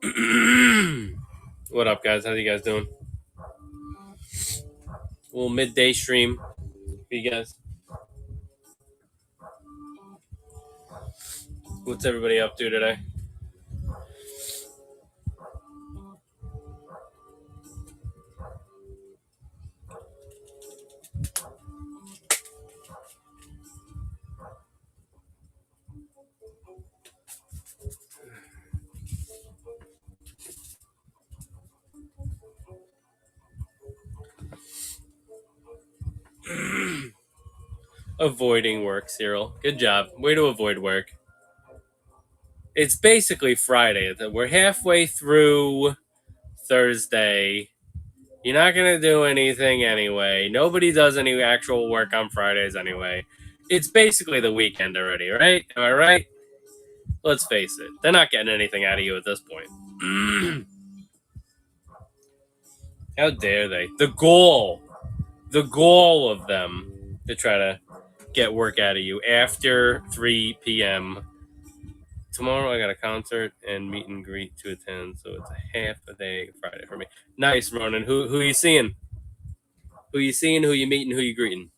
What up, guys? How you guys doing? A little midday stream for you guys. What's everybody up to today? Avoiding work, Cyril. Good job. Way to avoid work. It's basically Friday. We're halfway through Thursday. You're not going to do anything anyway. Nobody does any actual work on Fridays anyway. It's basically the weekend already, right? Am I right? Let's face it. They're not getting anything out of you at this point. How dare they? The goal of them to try to get work out of you after 3 p.m. Tomorrow I got a concert and meet and greet to attend, so it's a half a day Friday for me. Nice, Ronan. Who you seeing? Who you seeing? Who you meeting? Who you greeting?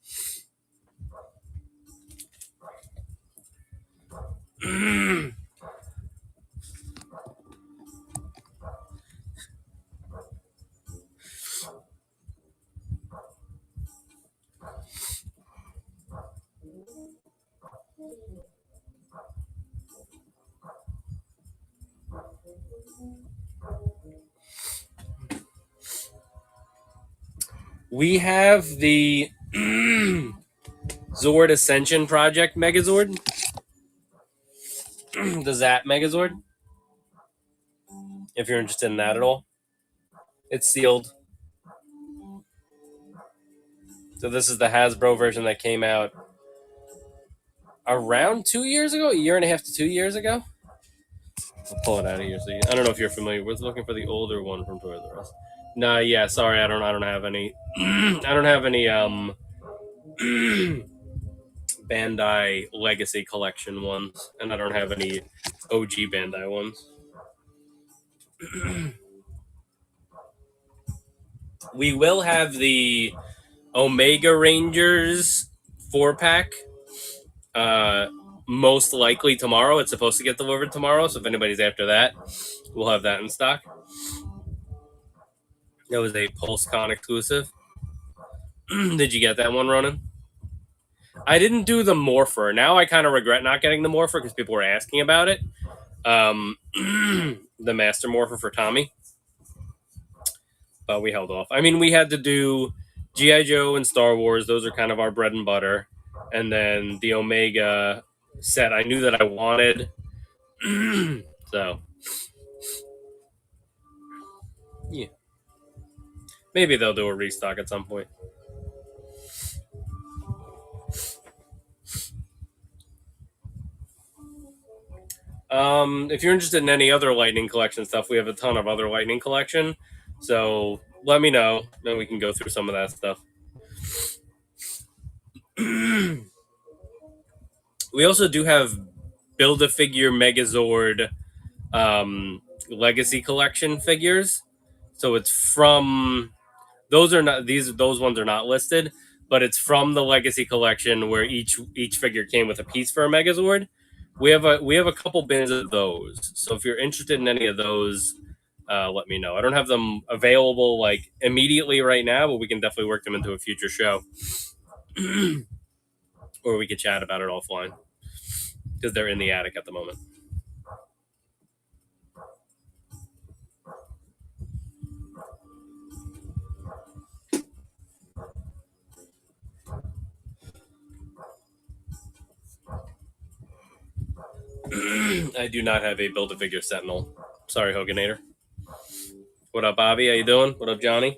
We have the Zord Ascension Project Megazord. The Zap Megazord. If you're interested in that at all. It's sealed. So this is the Hasbro version that came out around 2 years ago, a year and a half to 2 years ago. I'll pull it out of here. So I don't know if you're familiar with looking for the older one from Toys R Us. Nah, yeah, sorry, I don't have any. I don't have any Bandai Legacy Collection ones, and I don't have any OG Bandai ones. We will have the Omega Rangers 4-pack most likely tomorrow. It's supposed to get delivered tomorrow, so if anybody's after that, we'll have that in stock. That was a PulseCon exclusive. Did you get that one, Ronan? I didn't do the Morpher. Now I kind of regret not getting the Morpher because people were asking about it. The Master Morpher for Tommy. But we held off. I mean, we had to do G.I. Joe and Star Wars. Those are kind of our bread and butter. And then the Omega set I knew that I wanted. So, yeah. Maybe they'll do a restock at some point. If you're interested in any other Lightning Collection stuff, we have a ton of other Lightning Collection. So let me know, then we can go through some of that stuff. We also do have Build-A-Figure Megazord Legacy Collection figures. So it's from those ones are not listed, but it's from the Legacy Collection where each figure came with a piece for a Megazord. We have a couple bins of those. So if you're interested in any of those, let me know. I don't have them available like immediately right now, but we can definitely work them into a future show. Or we could chat about it offline because they're in the attic at the moment. I do not have a Build-A-Figure Sentinel. Sorry, Hoganator. What up, Bobby? How you doing? What up, Johnny?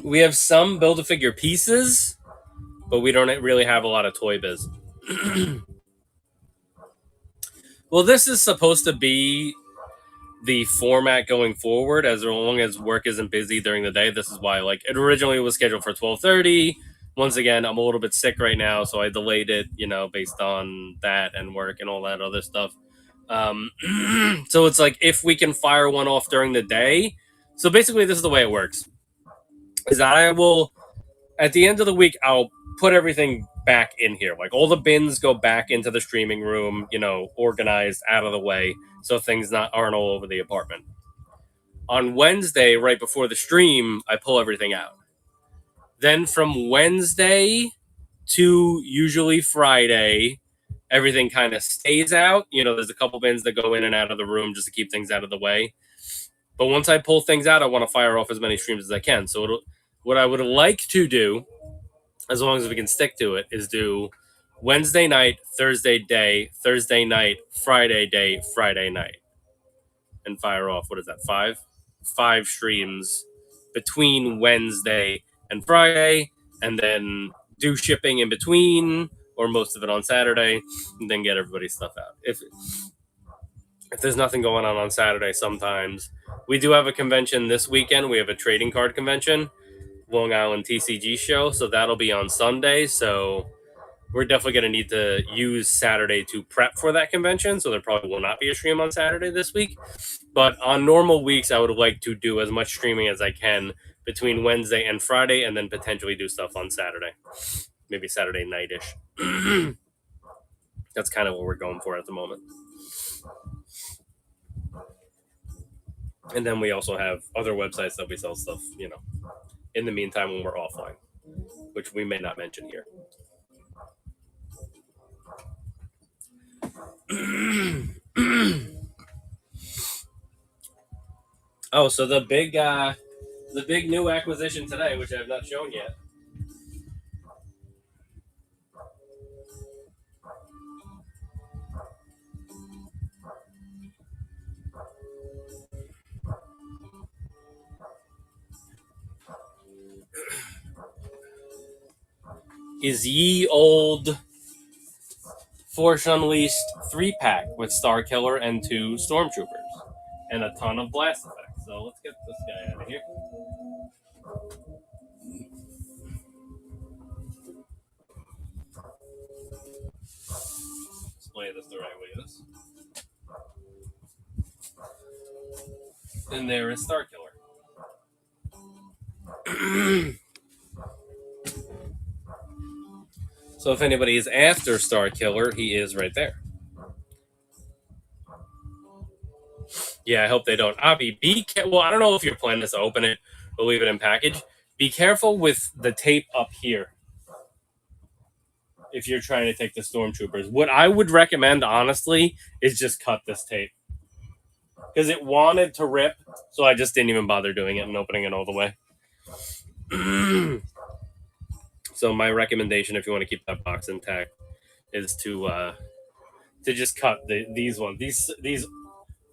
We have some Build-A-Figure pieces, but we don't really have a lot of Toy Biz. Well, this is supposed to be the format going forward as long as work isn't busy during the day. This is why, like, it originally was scheduled for 12:30. once again, I'm a little bit sick right now, so I delayed it, based on that and work and all that other stuff. So it's like if we can fire one off during the day. So basically, this is the way it works: is that I will, at the end of the week, I'll put everything back in here. Like all the bins go back into the streaming room, organized out of the way, so things not aren't all over the apartment. On Wednesday, right before the stream, I pull everything out. Then from Wednesday to usually Friday, everything kind of stays out. There's a couple bins that go in and out of the room just to keep things out of the way. But once I pull things out, I want to fire off as many streams as I can. So what I would like to do, as long as we can stick to it, is do Wednesday night, Thursday day, Thursday night, Friday day, Friday night, and fire off, what is that, five streams between Wednesday and Friday, and then do shipping in between, or most of it on Saturday, and then get everybody's stuff out. If there's nothing going on Saturday, sometimes we do have a convention this weekend. We have a trading card convention, Long Island TCG show, so that'll be on Sunday. So we're definitely going to need to use Saturday to prep for that convention. So there probably will not be a stream on Saturday this week. But on normal weeks, I would like to do as much streaming as I can between Wednesday and Friday, and then potentially do stuff on Saturday, maybe Saturday night-ish. That's kind of what we're going for at the moment. And then we also have other websites that we sell stuff, in the meantime when we're offline, which we may not mention here. Oh, so the big new acquisition today, which I have not shown yet, is Ye Old Force Unleashed 3-pack with Star Killer and 2 Stormtroopers and a ton of blast effects. So let's get this guy out of here. Display this the right way. And there is Star Killer. So if anybody is after Star Killer, he is right there. Yeah, I hope they don't. Avi, well, I don't know if you're planning to open it or leave it in package. Be careful with the tape up here if you're trying to take the Stormtroopers. What I would recommend, honestly, is just cut this tape. Because it wanted to rip, so I just didn't even bother doing it and opening it all the way. So my recommendation, if you want to keep that box intact, is to just cut these ones. These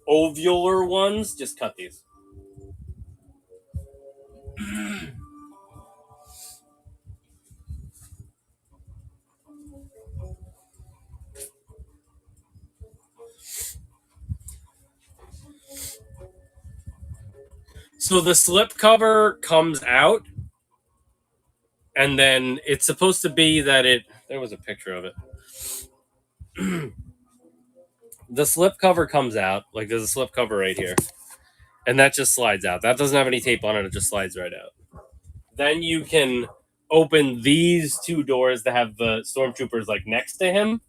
ovular ones, just cut these. So the slip cover comes out, and then it's supposed to be that there was a picture of it. The slip cover comes out, like there's a slip cover right here, and that just slides out. That doesn't have any tape on it, it just slides right out. Then you can open these 2 doors that have the Stormtroopers like next to him,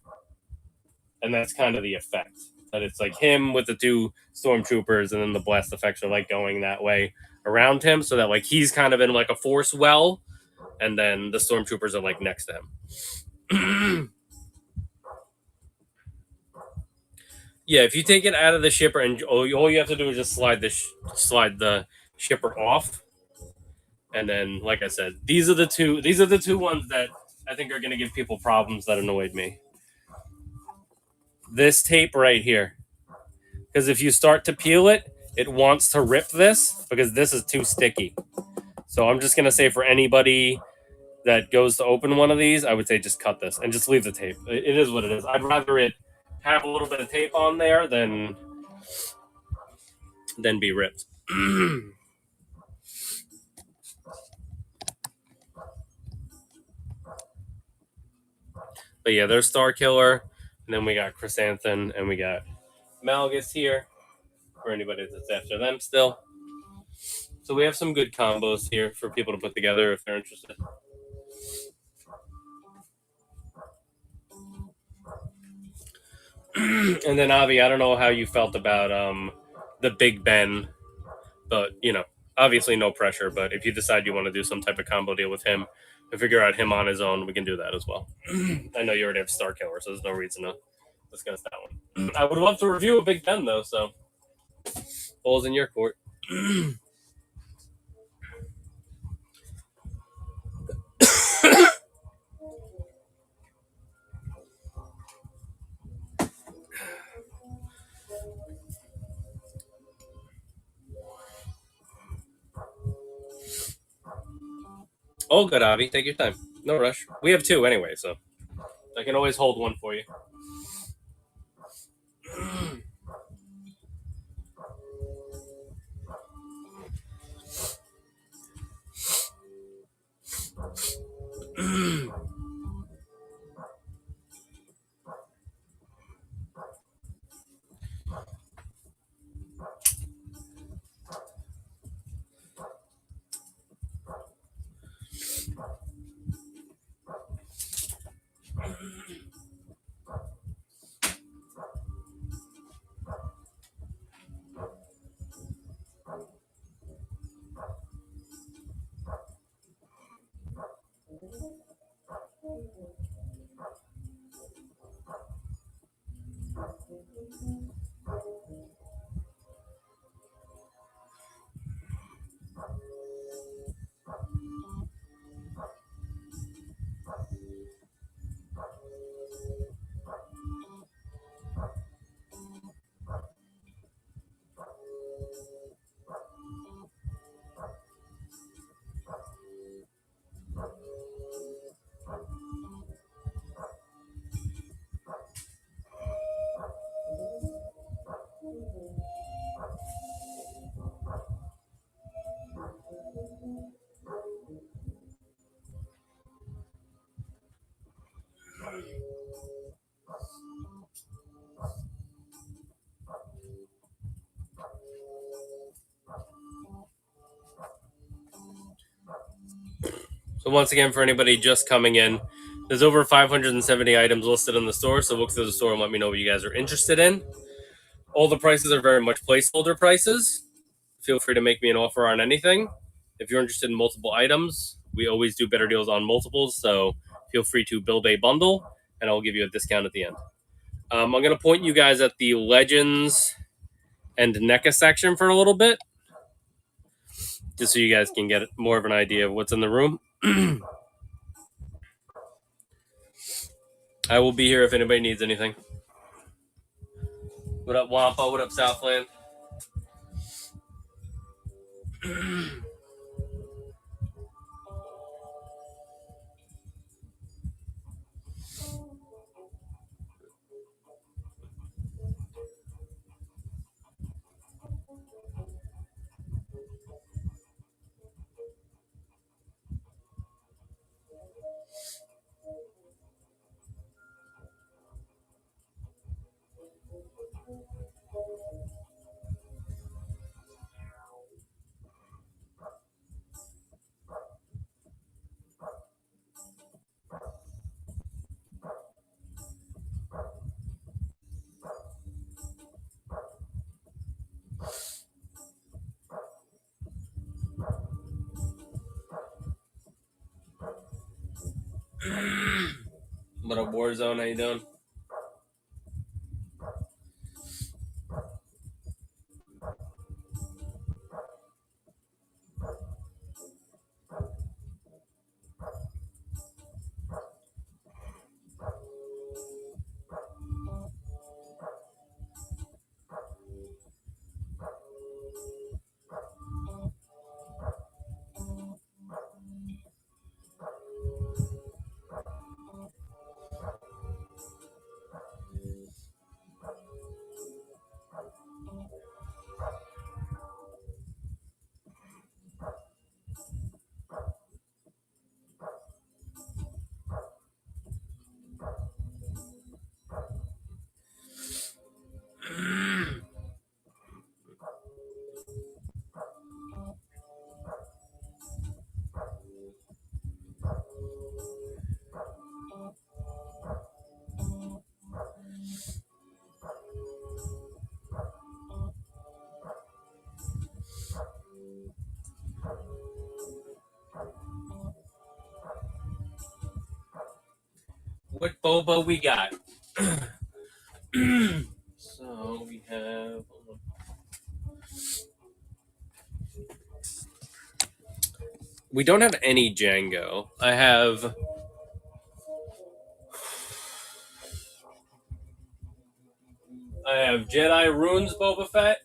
and that's kind of the effect. That it's like him with the 2 Stormtroopers, and then the blast effects are like going that way around him, so that like he's kind of in like a force well, and then the Stormtroopers are like next to him. Yeah, if you take it out of the shipper, and all you have to do is just slide the shipper off, and then, like I said, these are the two ones that I think are going to give people problems that annoyed me. This tape right here, because if you start to peel it, it wants to rip this because this is too sticky. So I'm just going to say for anybody that goes to open one of these, I would say just cut this and just leave the tape. It is what it is. I'd rather it have a little bit of tape on there than be ripped. But yeah, there's Star Killer, and then we got Chrysanthemum, and we got Malgus here for anybody that's after them still. So we have some good combos here for people to put together if they're interested. And then Avi, I don't know how you felt about the Big Ben, but obviously no pressure. But if you decide you want to do some type of combo deal with him and figure out him on his own, we can do that as well. I know you already have Star Killer, so there's no reason to discuss that one. I would love to review a Big Ben though, so ball's in your court. Oh, good, Avi. Take your time. No rush. We have two anyway, so I can always hold one for you. So once again, for anybody just coming in, there's over 570 items listed in the store. So look through the store and let me know what you guys are interested in. All the prices are very much placeholder prices. Feel free to make me an offer on anything. If you're interested in multiple items, we always do better deals on multiples. So feel free to build a bundle, and I'll give you a discount at the end. I'm going to point you guys at the Legends and NECA section for a little bit, just so you guys can get more of an idea of what's in the room. I will be here if anybody needs anything. What up, Wampa? What up, Southland? What up, Warzone? How you doing? what boba we got? So we have. We don't have any Django. I have. Jedi Runes Boba Fett,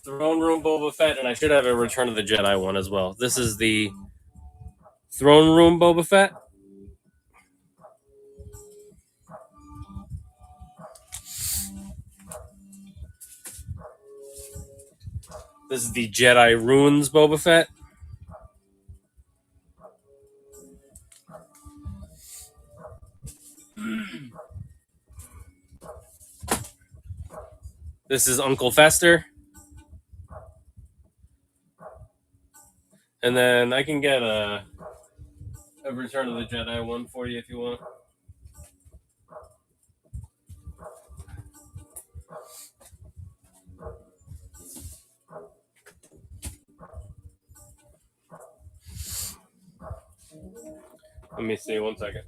Throne Room Boba Fett, and I should have a Return of the Jedi one as well. This is the Throne Room Boba Fett. This is the Jedi Runes Boba Fett. This is Uncle Fester. And then I can get a Return of the Jedi one for you if you want. Let me see, 1 second.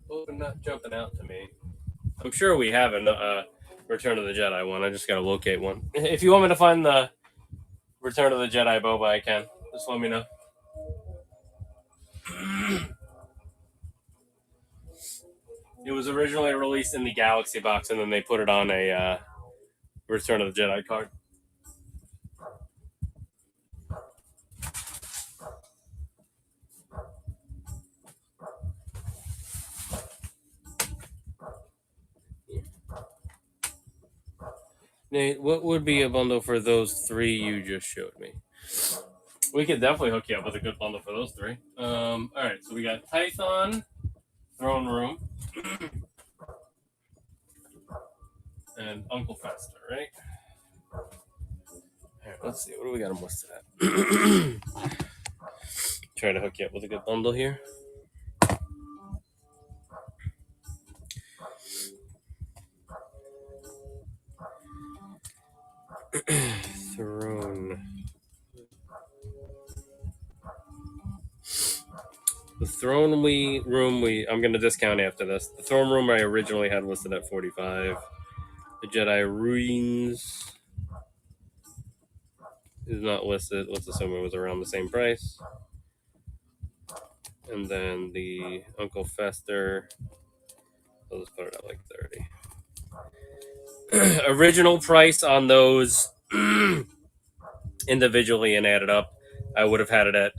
Oh, not jumping out to me. I'm sure we have a Return of the Jedi one. I just gotta locate one. If you want me to find the Return of the Jedi Boba, I can. Just let me know. It was originally released in the Galaxy box, and then they put it on a Return of the Jedi card. Nate, what would be a bundle for those three you just showed me? We could definitely hook you up with a good bundle for those three. All right, so we got Python, Throne Room, and Uncle Fester, right? All right, let's see. What do we got them listed at? Try to hook you up with a good bundle here. Throne. The Throne room I'm going to discount after this. The Throne Room I originally had listed at $45. The Jedi Ruins is not listed. Let's assume it was around the same price. And then the Uncle Fester, I'll just put it at like 30. Original price on those individually and added up, I would have had it at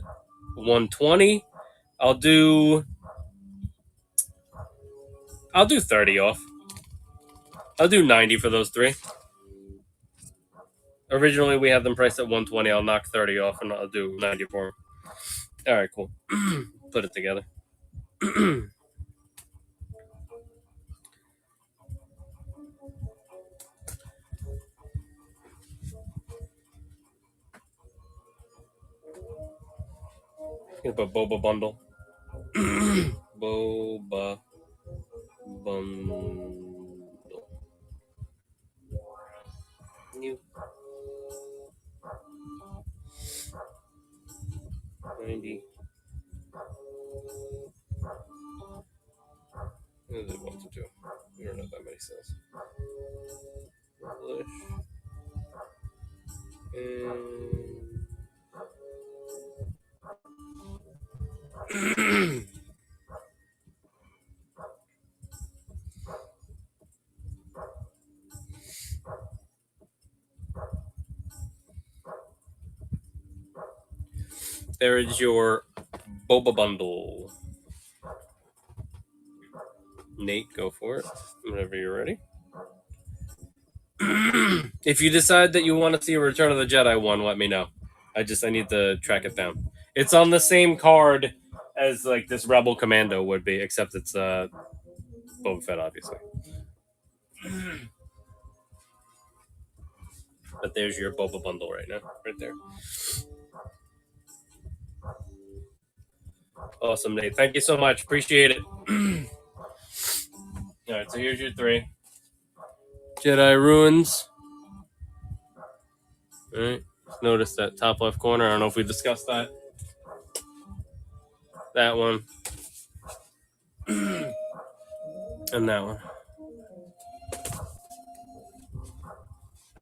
120. I'll do 30 off. I'll do 90 for those three. Originally we had them priced at 120. I'll knock 30 off and I'll do 90 for them. All right, cool. Put it together. Gonna put boba bundle. Boba bundle. New 90. What does it want to do? We don't have that many cells. English. And there is your boba bundle. Nate, go for it whenever you're ready. If you decide that you want to see a Return of the Jedi one, let me know. I need to track it down. It's on the same card as like this Rebel Commando would be, except it's Boba Fett, obviously. But there's your Boba bundle right now, right there. Awesome, Nate. Thank you so much. Appreciate it. All right, so here's your 3. Jedi Ruins. All right. Notice that top left corner. I don't know if we discussed that. That one. And that one.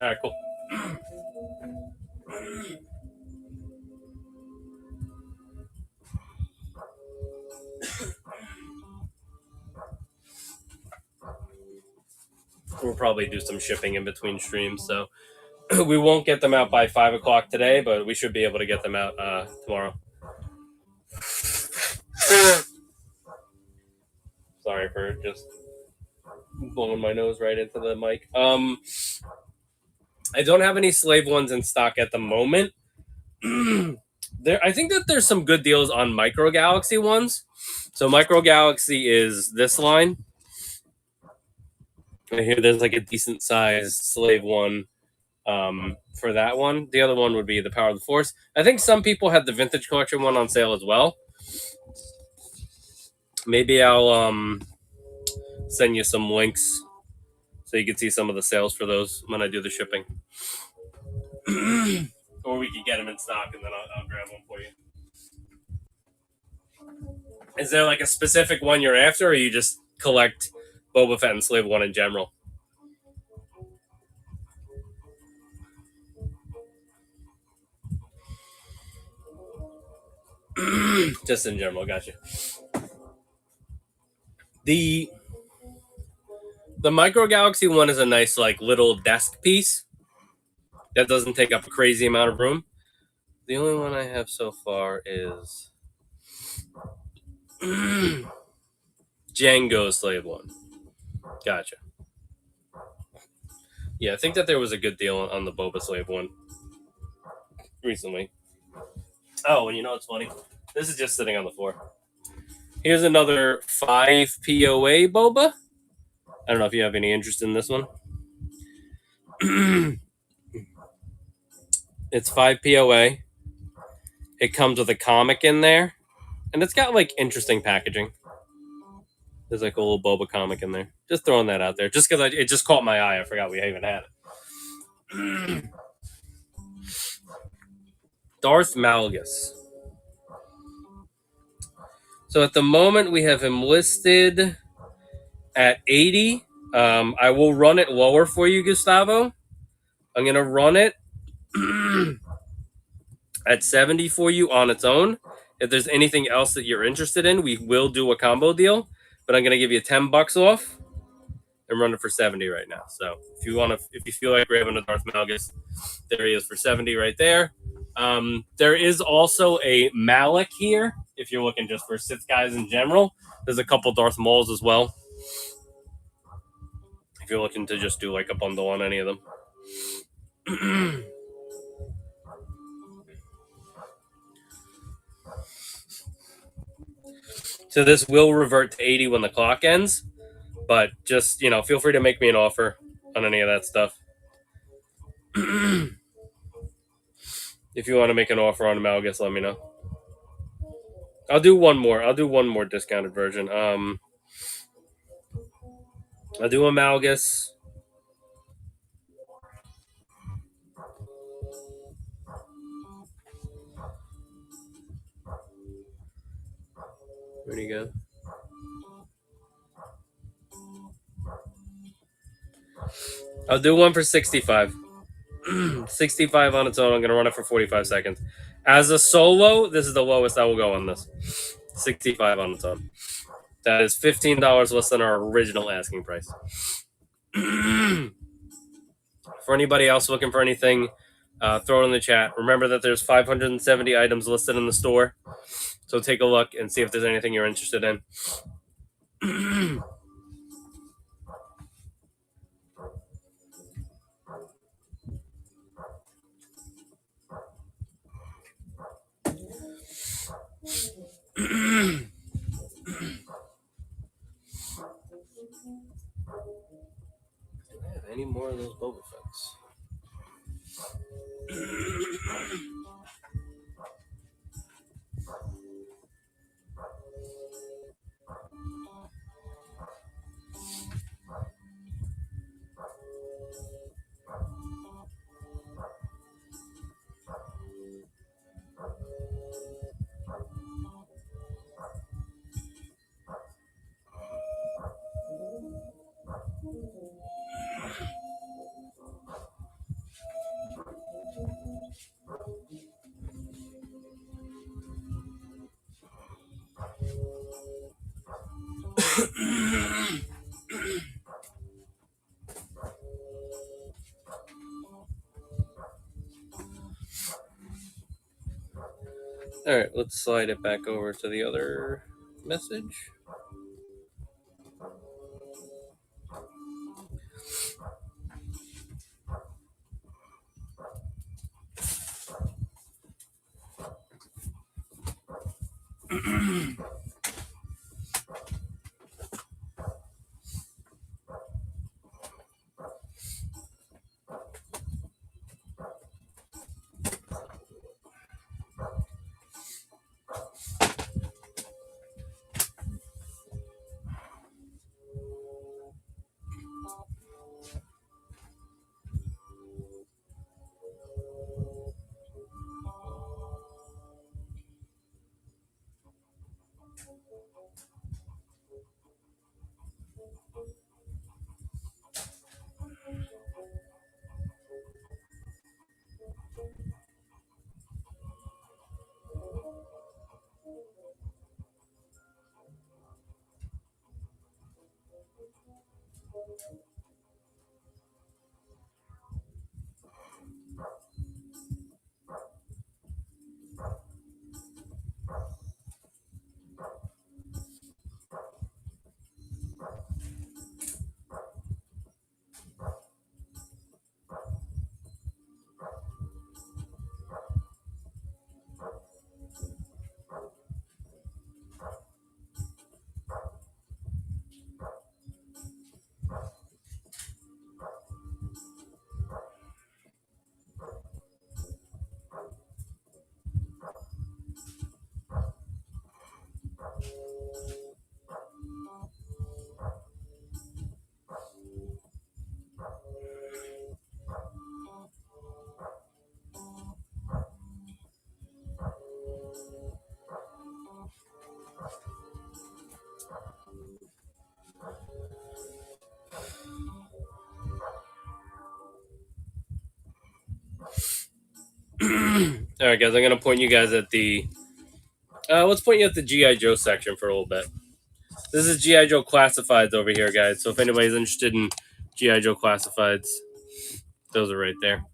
All right, cool. We'll probably do some shipping in between streams, so we won't get them out by 5 o'clock today, but we should be able to get them out tomorrow. Sorry for just blowing my nose right into the mic. I don't have any slave ones in stock at the moment. I think that there's some good deals on Micro Galaxy ones. So Micro Galaxy is this line. I hear there's like a decent sized slave one for that one. The other one would be the Power of the Force. I think some people had the Vintage Collection one on sale as well. Maybe I'll send you some links so you can see some of the sales for those when I do the shipping. Or we can get them in stock and then I'll grab one for you. Is there like a specific one you're after, or you just collect Boba Fett and Slave One in general? Just in general, gotcha. The Micro Galaxy one is a nice like little desk piece that doesn't take up a crazy amount of room. The only one I have so far is Django Slave One. Gotcha. Yeah, I think that there was a good deal on the Boba Slave one recently. Oh, and you know what's funny? This is just sitting on the floor. Here's another 5 POA Boba. I don't know if you have any interest in this one. It's 5 POA. It comes with a comic in there, and it's got like interesting packaging. There's like a little Boba comic in there. Just throwing that out there, just because it just caught my eye. I forgot we even had it. Darth Malgus. So at the moment we have him listed at 80. I will run it lower for you, Gustavo. I'm gonna run it at 70 for you on its own. If there's anything else that you're interested in, we will do a combo deal. But I'm gonna give you $10 off and run it for 70 right now. So if you feel like grabbing a Darth Malgus, there he is for 70 right there. There is also a Malak here. If you're looking just for Sith guys in general, there's a couple Darth Mauls as well. If you're looking to just do like a bundle on any of them. So this will revert to 80 when the clock ends, but just, feel free to make me an offer on any of that stuff. If you want to make an offer on Amalgus, let me know. I'll do one more. I'll do one more discounted version. I'll do Amalgus. Where do you go? I'll do one for 65. 65 on its own. I'm going to run it for 45 seconds. As a solo, this is the lowest I will go on this. 65 on its own. That is $15 less than our original asking price. For anybody else looking for anything, throw it in the chat. Remember that there's 570 items listed in the store. So take a look and see if there's anything you're interested in. Any more of those Boba Fetts? All right, let's slide it back over to the other message. All right, guys, I'm going to point you guys at the. Let's point you at the GI Joe section for a little bit. This is GI Joe Classifieds over here, guys. So if anybody's interested in GI Joe Classifieds, those are right there.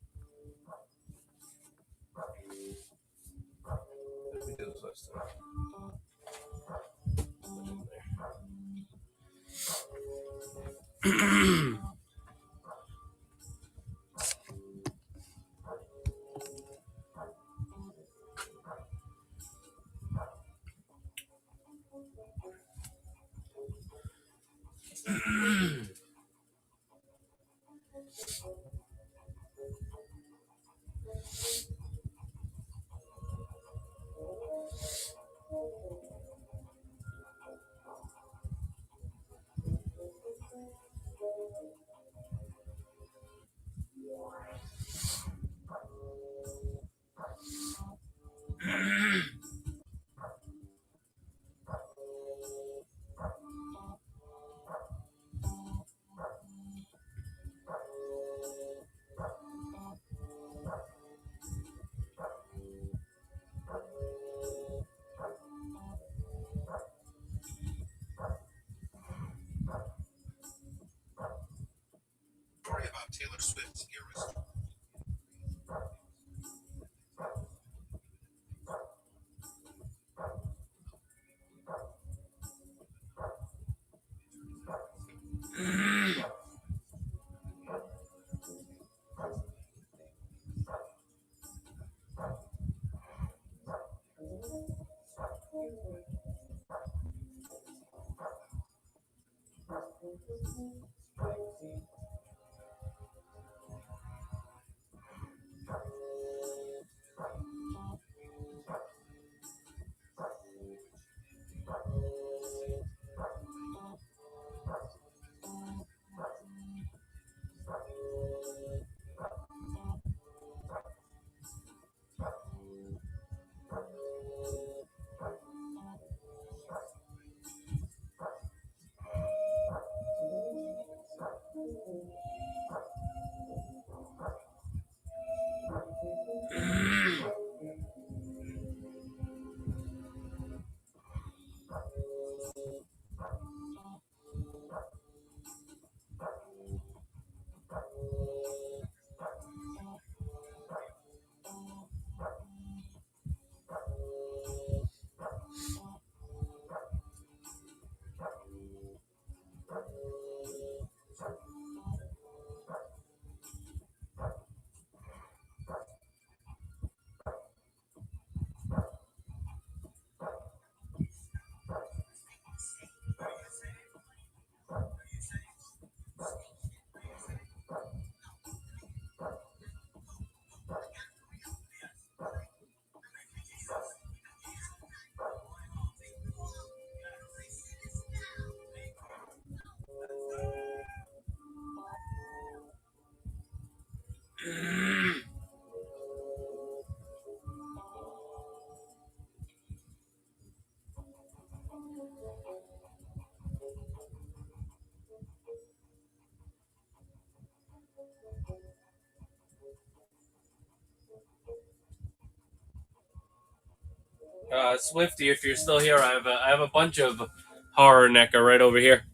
Swifty, if you're still here, I have a bunch of horror NECA right over here.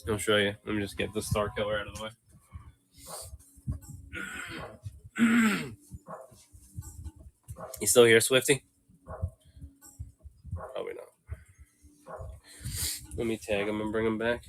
I'll show you. Let me just get the Star Killer out of the way. You still here, Swifty? Probably not. Let me tag him and bring him back.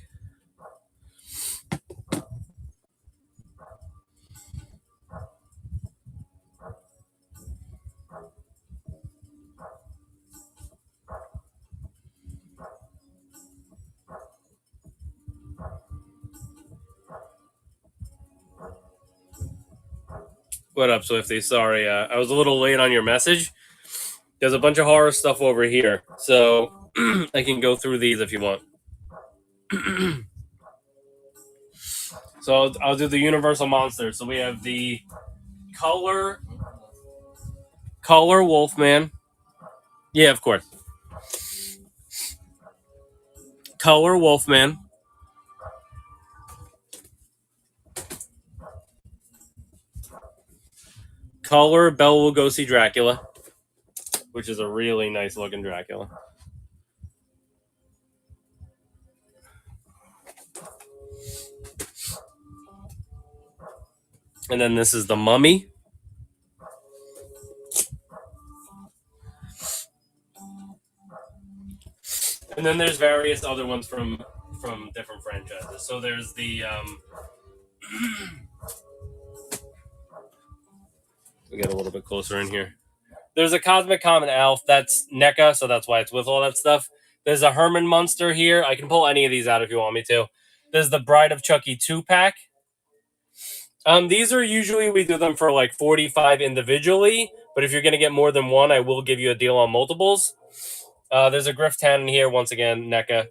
What up, Swifty? Sorry, I was a little late on your message. There's a bunch of horror stuff over here, so I can go through these if you want. So I'll do the Universal Monsters. So we have the Color Wolfman. Yeah, of course. Color Wolfman. Color Bella Lugosi Dracula, which is a really nice looking Dracula. And then this is the Mummy. And then there's various other ones from different franchises. So there's the we get a little bit closer in here. There's a Cosmic Comet Alf. That's NECA, so that's why it's with all that stuff. There's a Herman Munster here. I can pull any of these out if you want me to. There's the Bride of Chucky 2-pack. These are usually, we do them for like 45 individually, but if you're going to get more than one, I will give you a deal on multiples. There's a Griff Tannen here, once again, NECA.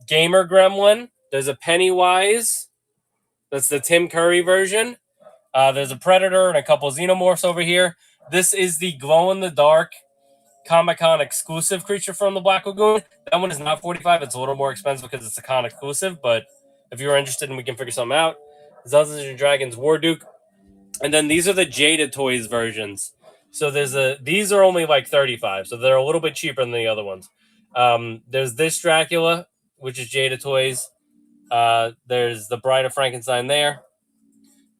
Gamer Gremlin. There's a Pennywise. That's the Tim Curry version. There's a Predator and a couple Xenomorphs over here. This is the glow-in-the-dark Comic-Con exclusive creature from the Black Lagoon. That one is not 45. It's a little more expensive because it's a con exclusive, but if you're interested and we can figure something out. Dungeons and Dragons War Duke. And then these are the Jada Toys versions. So these are only like 35, so they're a little bit cheaper than the other ones. There's this Dracula, which is Jada Toys. There's the Bride of Frankenstein there.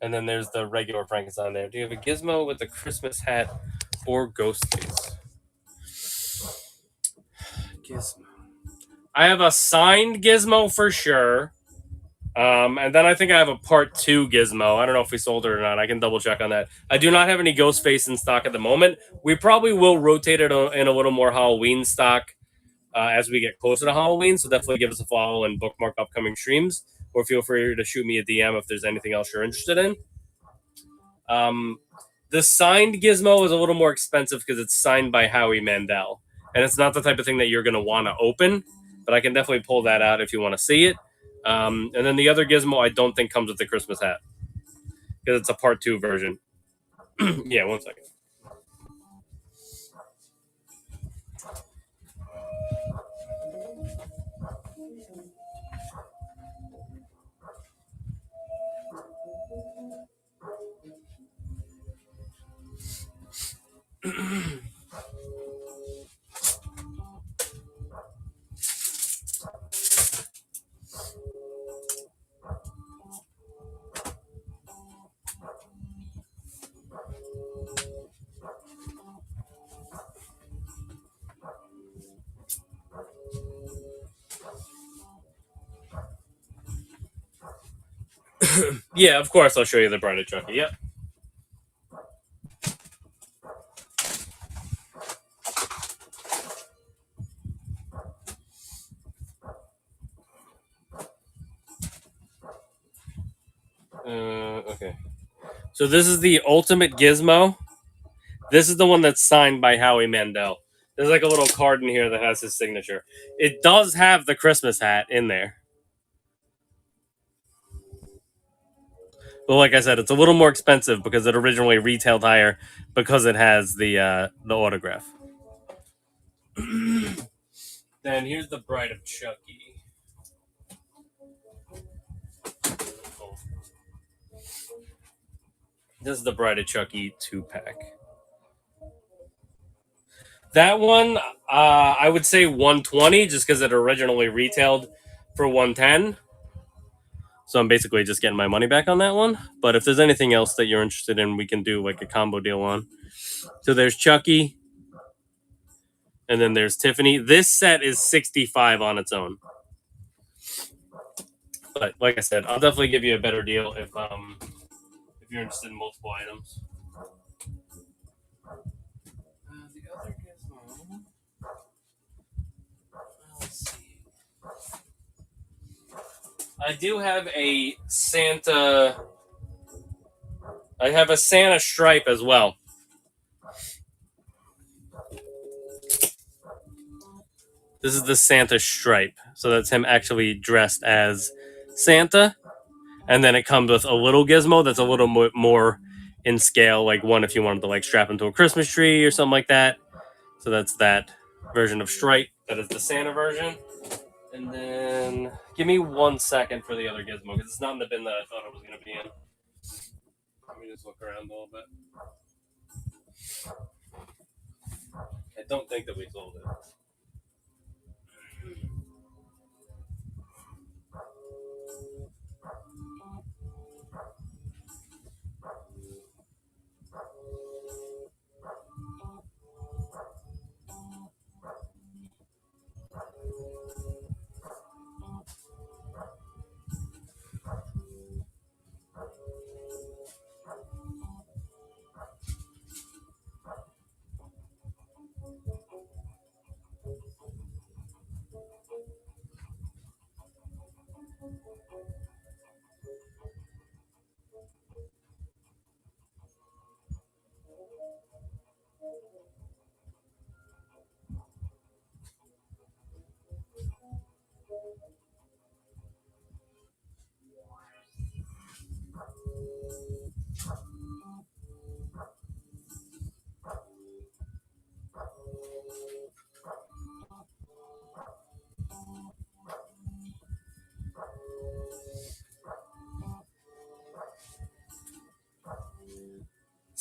And then there's the regular Frankenstein there. Do you have a Gizmo with a Christmas hat or Ghostface? Gizmo. I have a signed Gizmo for sure. And then I think I have a part 2 Gizmo. I don't know if we sold it or not. I can double check on that. I do not have any Ghostface in stock at the moment. We probably will rotate it in a little more Halloween stock as we get closer to Halloween. So definitely give us a follow and bookmark upcoming streams. Or feel free to shoot me a DM if there's anything else you're interested in. The signed Gizmo is a little more expensive because it's signed by Howie Mandel. And it's not the type of thing that you're going to want to open. But I can definitely pull that out if you want to see it. And then the other Gizmo I don't think comes with the Christmas hat because it's a part 2 version. Yeah, one second. Yeah, of course I'll show you the Bride of Chucky. Yep. Okay. So this is the Ultimate Gizmo. This is the one that's signed by Howie Mandel. There's like a little card in here that has his signature. It does have the Christmas hat in there. But like I said, it's a little more expensive because it originally retailed higher because it has the autograph. Then here's the Bride of Chucky. This is the Bride of Chucky 2-pack. That one, I would say 120 just because it originally retailed for 110. So I'm basically just getting my money back on that one. But if there's anything else that you're interested in, we can do like a combo deal on. So there's Chucky. And then there's Tiffany. This set is 65 on its own. But like I said, I'll definitely give you a better deal if you're interested in multiple items. The other Gizmo. Let's see. I do have a Santa. I have a Santa stripe as well. This is the Santa stripe. So that's him actually dressed as Santa. And then it comes with a little Gizmo that's a little more in scale, like one if you wanted to like strap into a Christmas tree or something like that. So that's that version of stripe. That is the Santa version. And then give me 1 second for the other Gizmo because it's not in the bin that I thought it was going to be in. Let me just look around a little bit. I don't think that we sold it.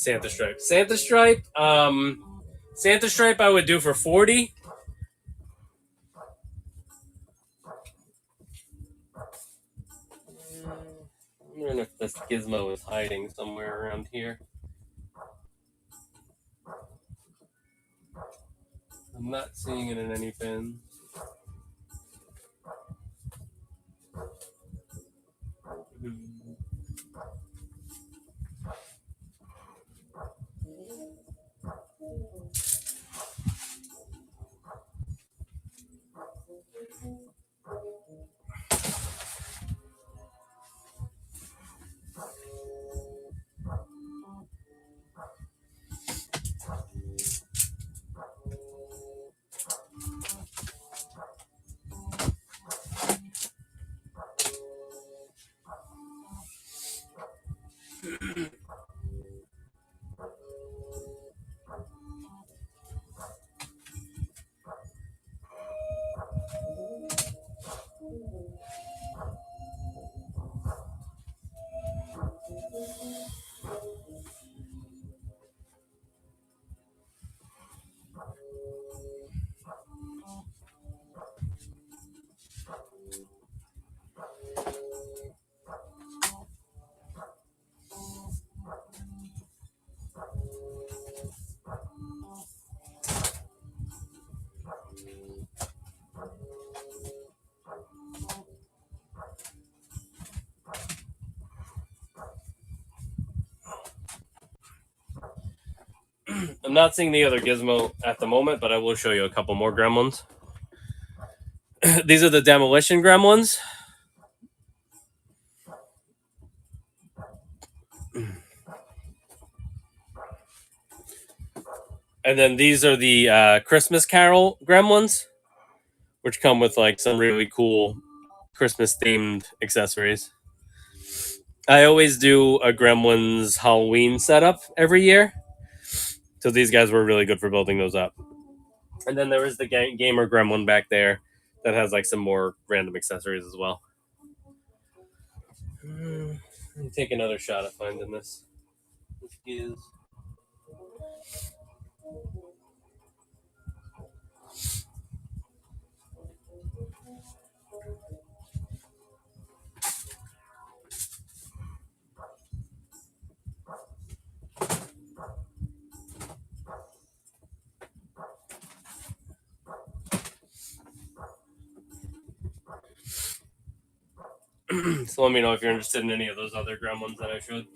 Santa Stripe. Santa Stripe I would do for 40. I'm wondering if this gizmo is hiding somewhere around here. I'm not seeing it in any bin. I'm not seeing the other gizmo at the moment, but I will show you a couple more gremlins. These are the demolition gremlins. And then these are the Christmas Carol gremlins, which come with like some really cool Christmas themed accessories. I always do a Gremlins Halloween setup every year. So these guys were really good for building those up. And then there is the gamer gremlin back there that has like some more random accessories as well. Let me take another shot at finding this. This is. So let me know if you're interested in any of those other gremlins that I showed.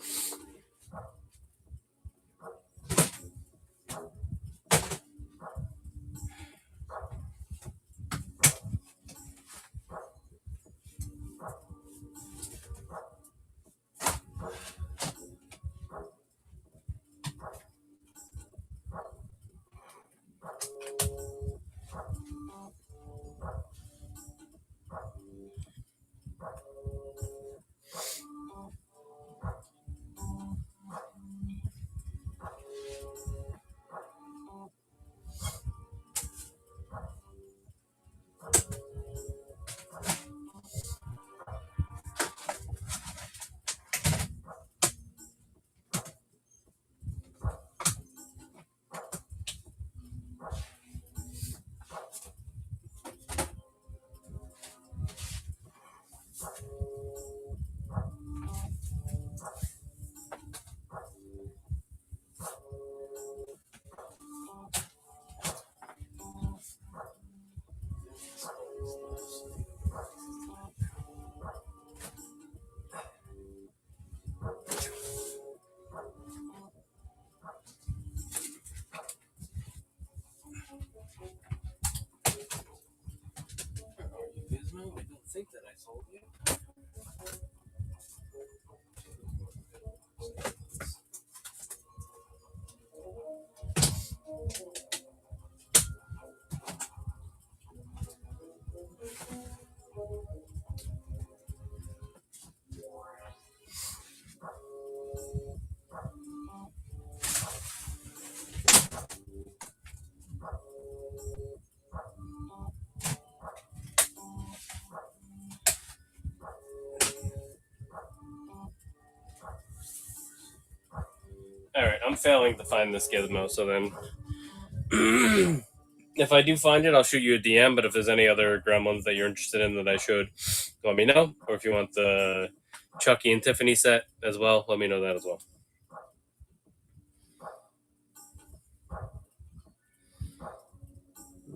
Gizmo, I don't think that I sold you. All right, I'm I'm failing to find this gizmo, so then if I do find it, I'll shoot you a DM. But if there's any other gremlins that you're interested in that I should, let me know. Or if you want the Chucky and Tiffany set as well, let me know that as well.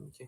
Okay.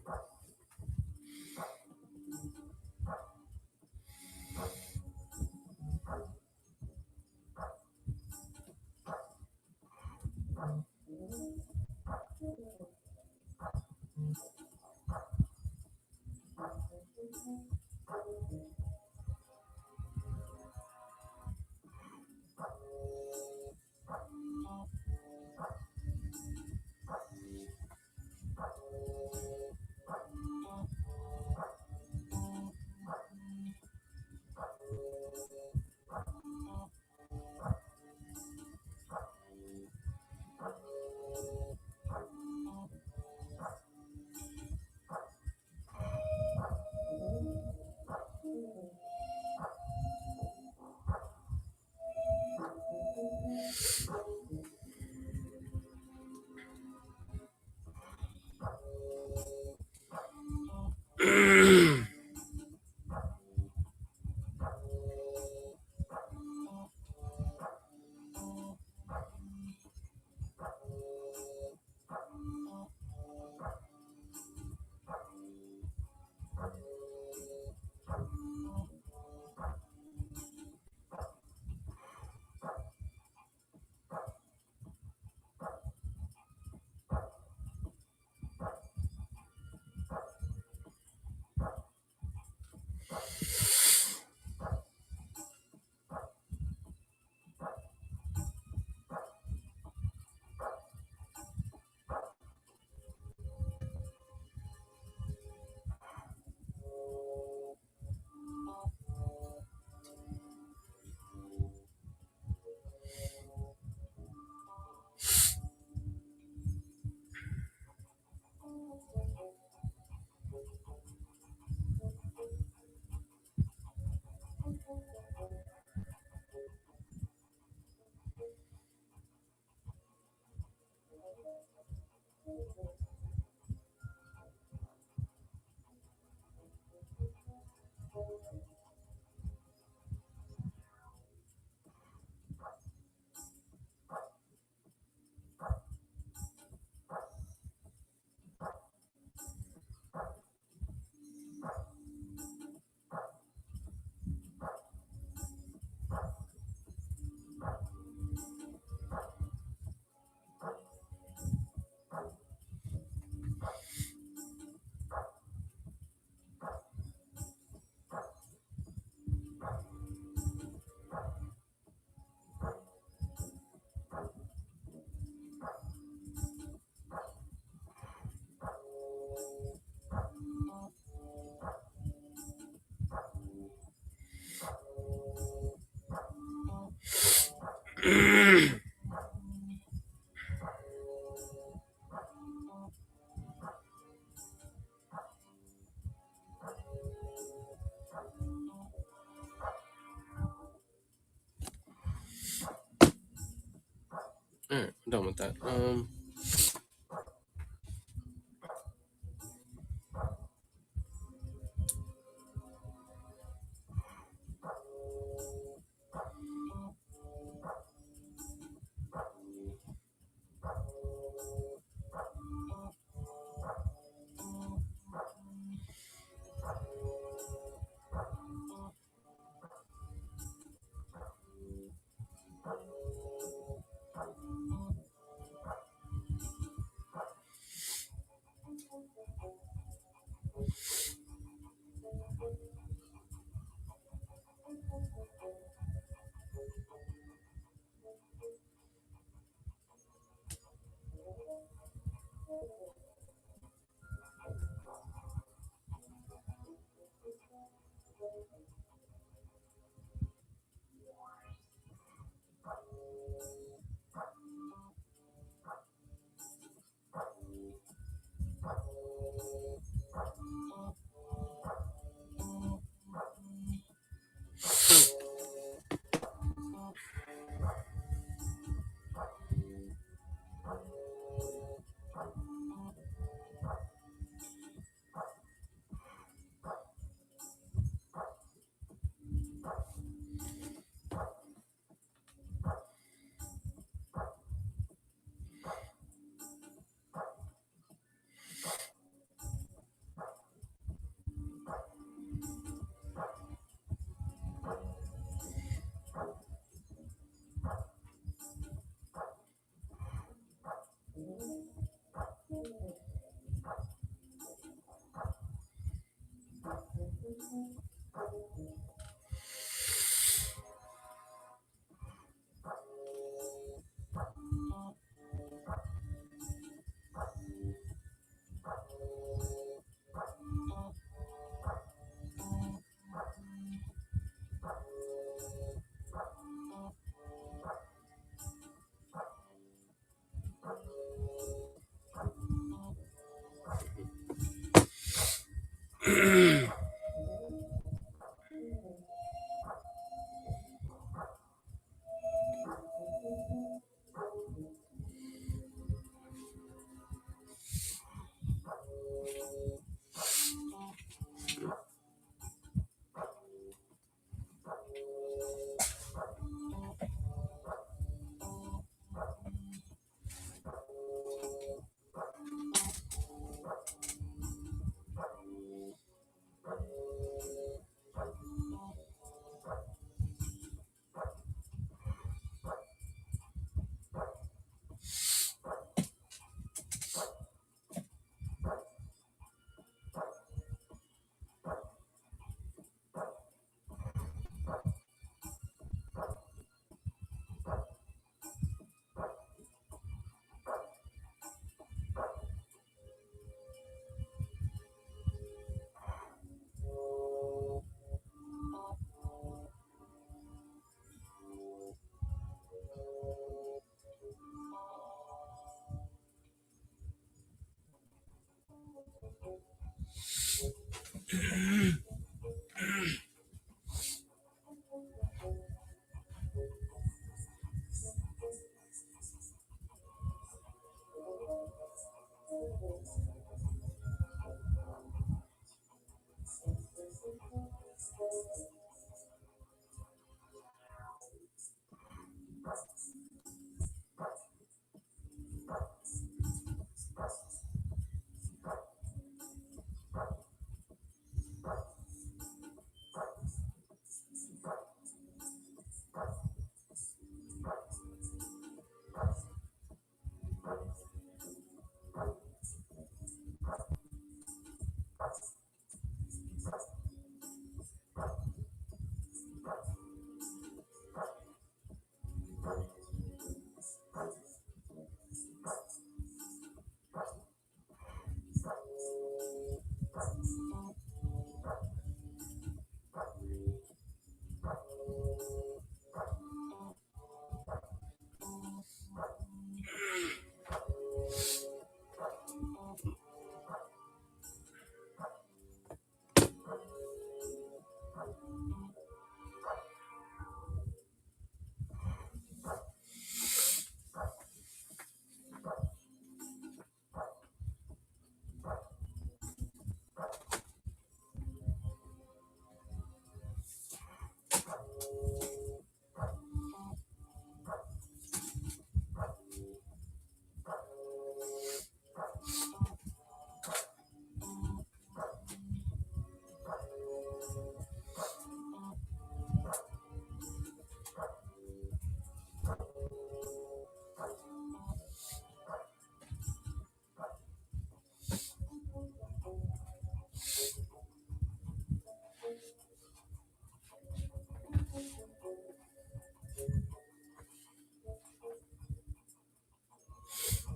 Alright, I'm done with that.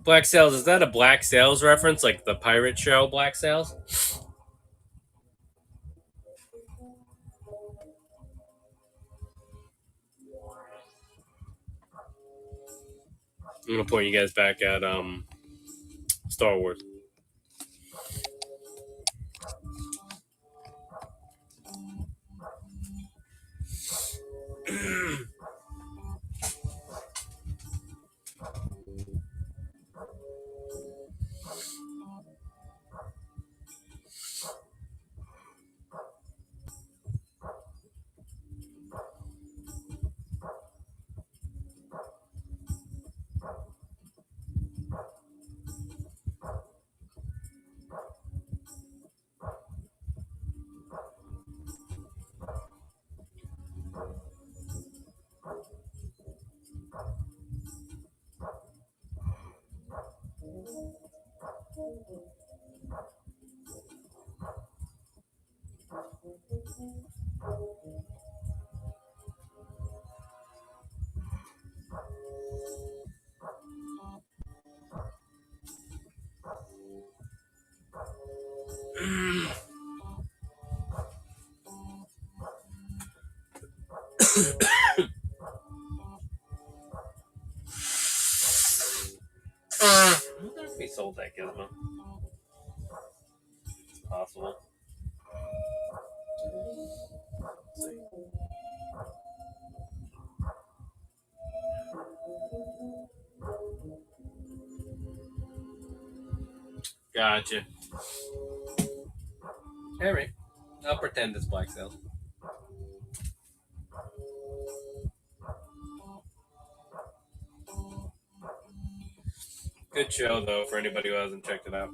Black Sails, is that a Black Sails reference, like the pirate show Black Sails? I'm gonna point you guys back at Star Wars. I wonder if we sold that gizmo. It's possible. Let's see. Gotcha. Alright. I'll pretend it's Black Sails. Good show, though, for anybody who hasn't checked it out.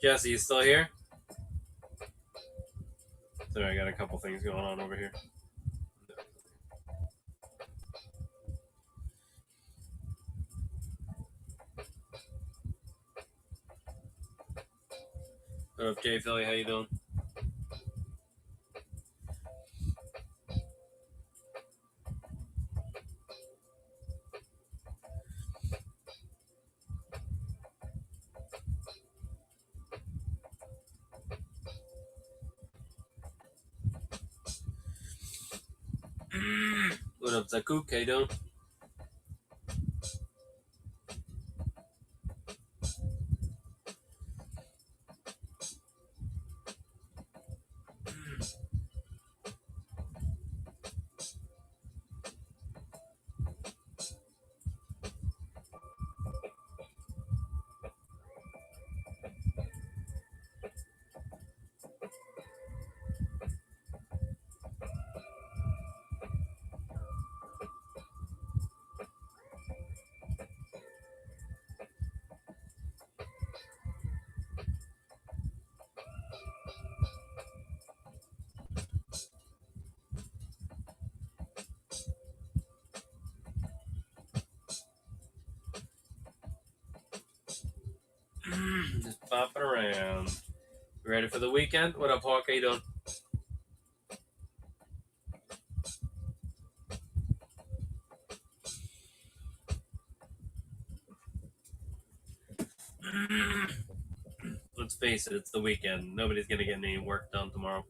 Jesse, you still here? Sorry, I got a couple things going on over here. What up, Jay Philly? How you doing? What up, Zakuk? How you doing? Just popping around. You ready for the weekend? What up, Hawk? How you doing? Let's face it, it's the weekend. Nobody's gonna get any work done tomorrow.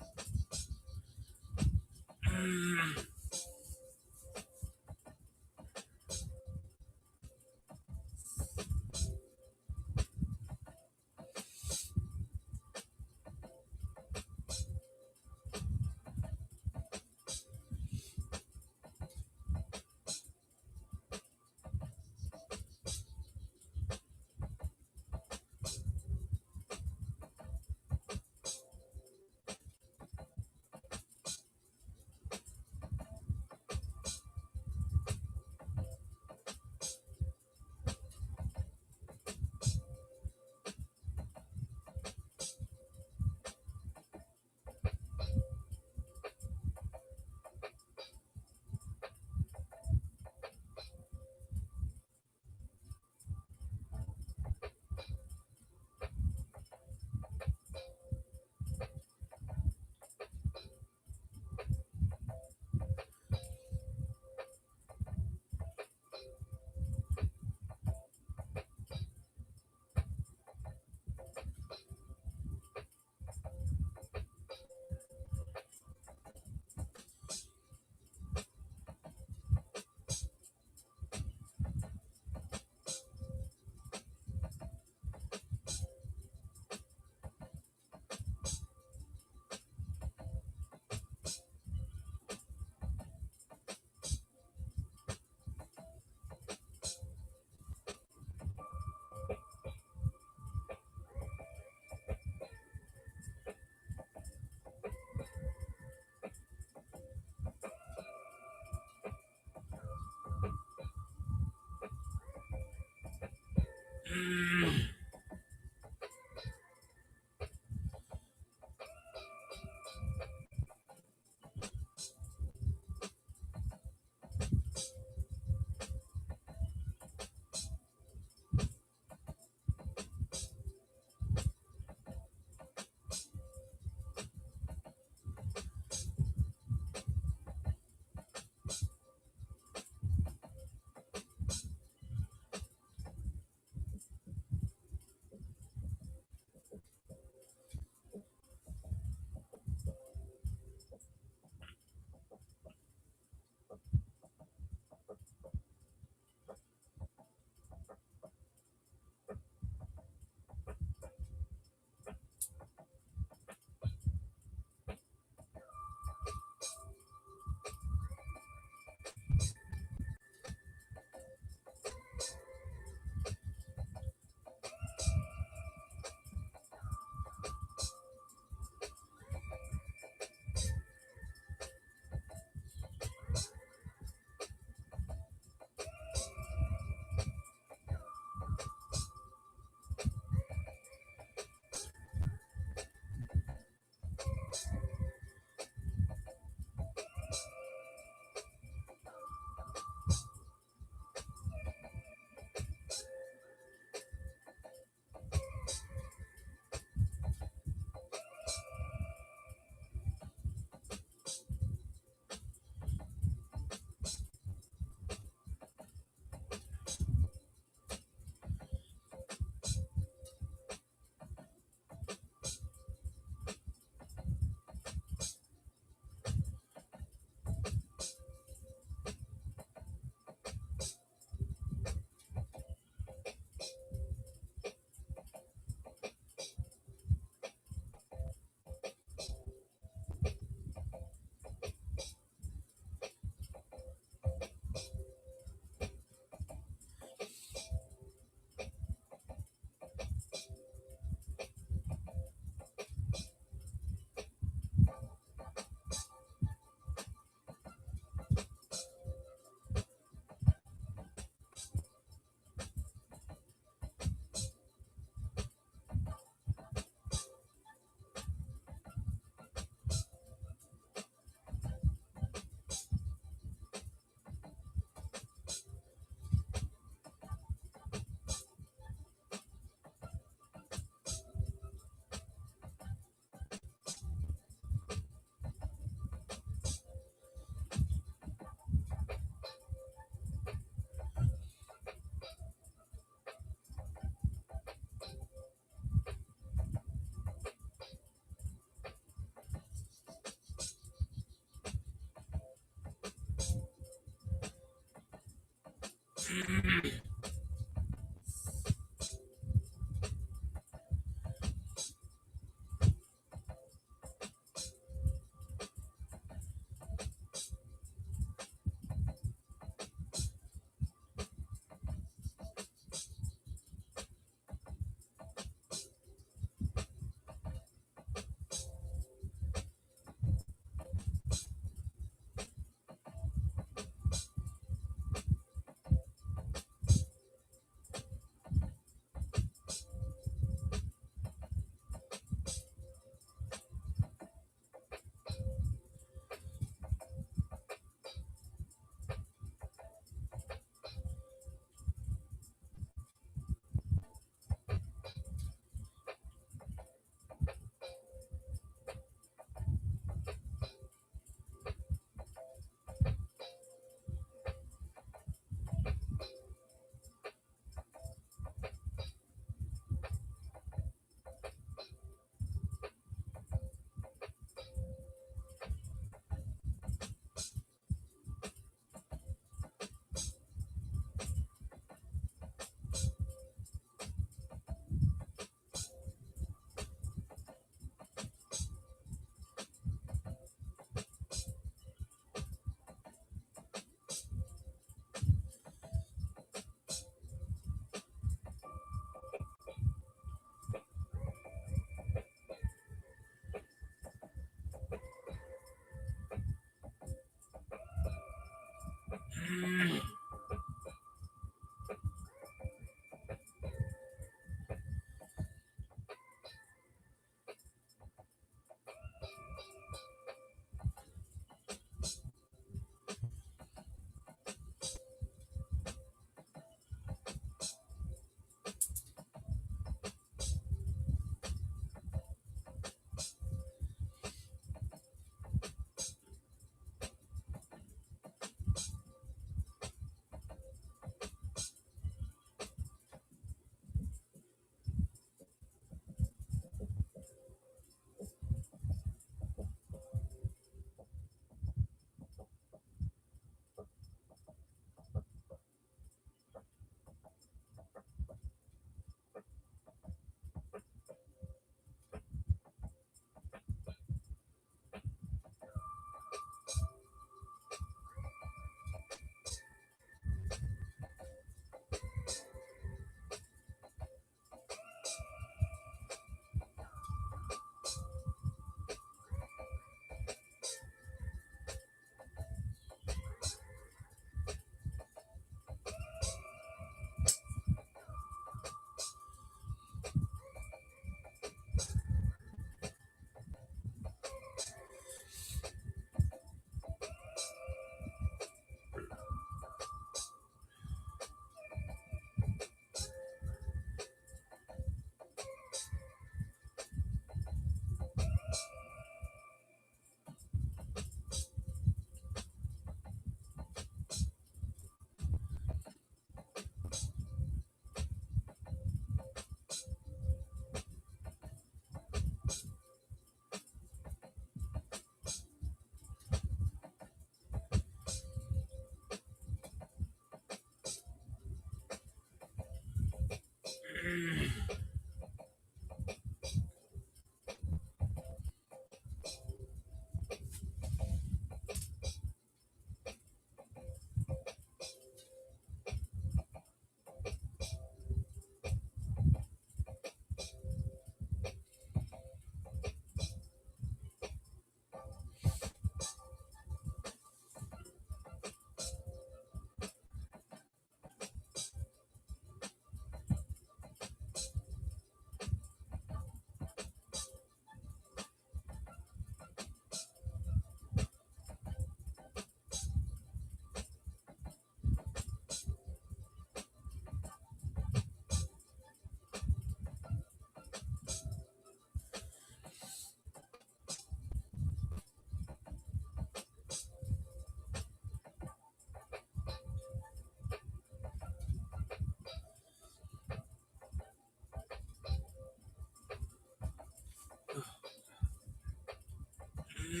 What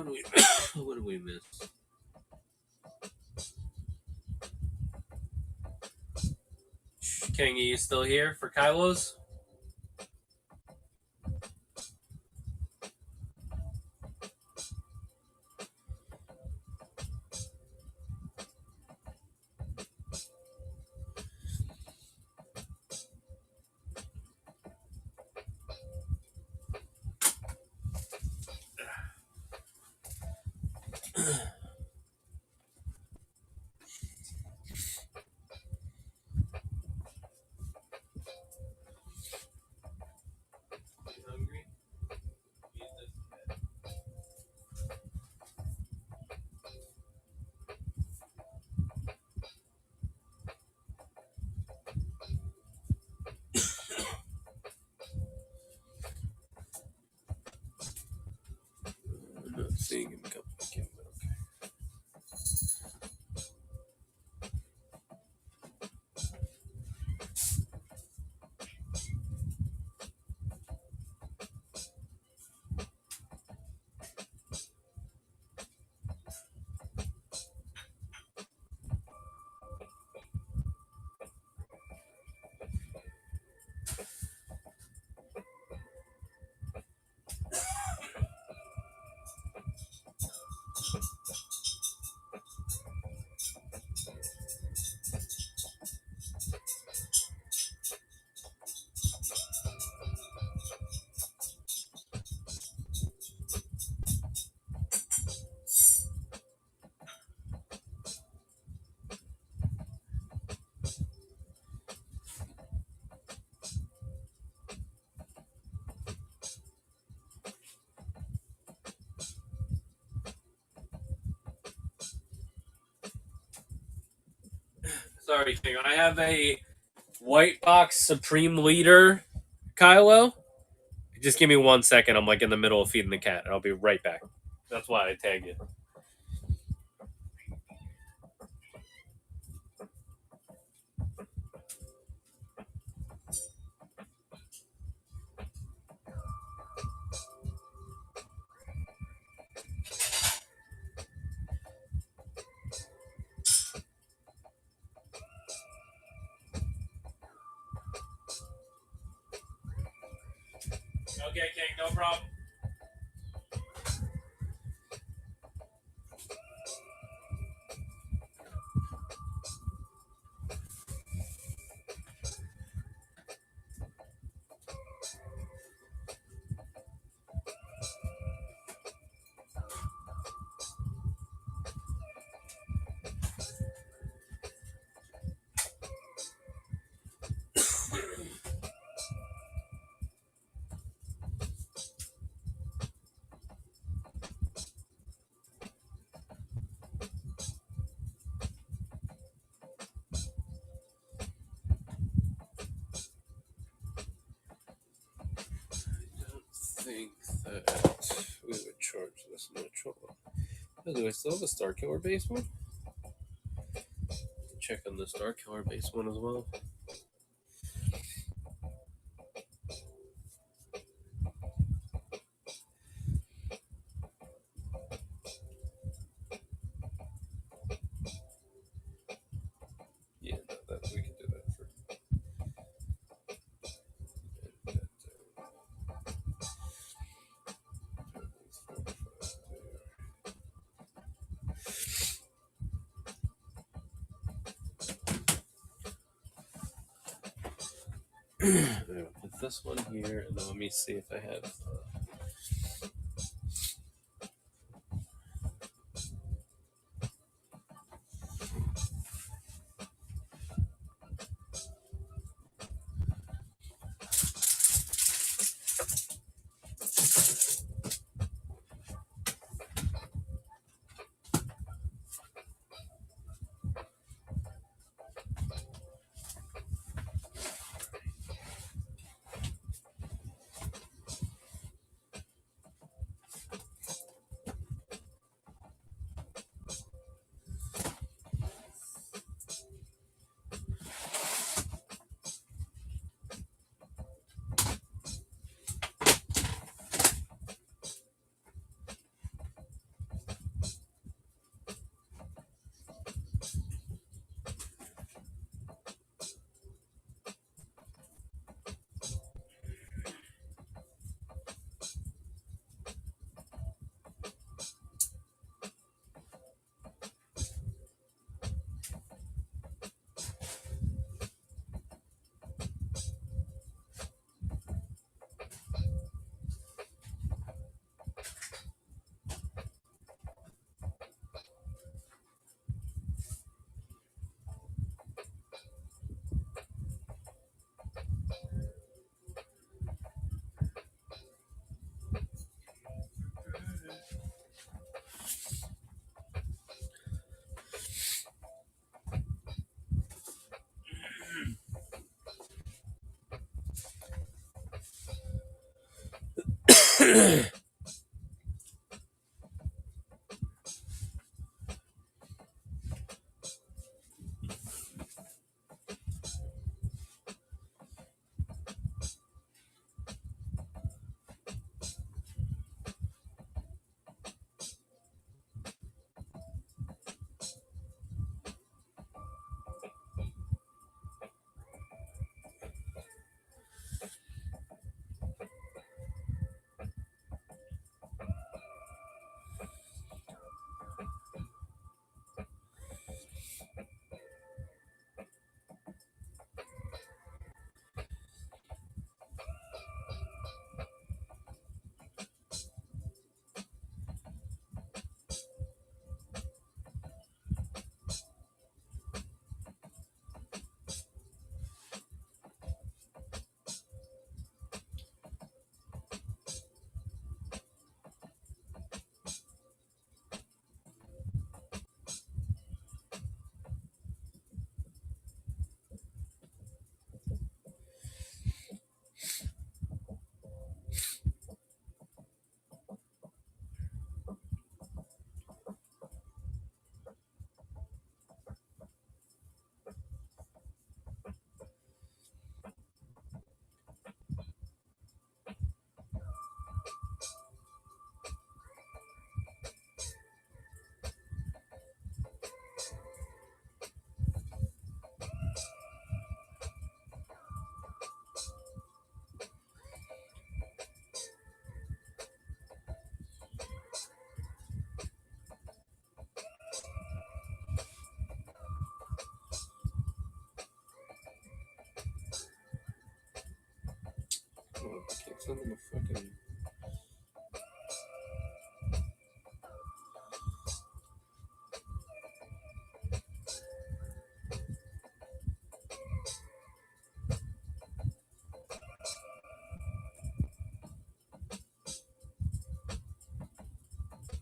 do we what do we miss? King, are you still here for Kylo's? Hungry? I'm not seeing him come back in, but okay. Sorry, King. I have a white box Supreme Leader Kylo. Just give me 1 second. I'm like in the middle of feeding the cat. I'll be right back. That's why I tagged you. Okay, King, no problem. I think that we would charge this much. Hold on. Do I still have the Star Killer base one? Check on the Star Killer base one as well. Yeah, no, that we can do that for. Anyway, put this one here, and then let me see if I have.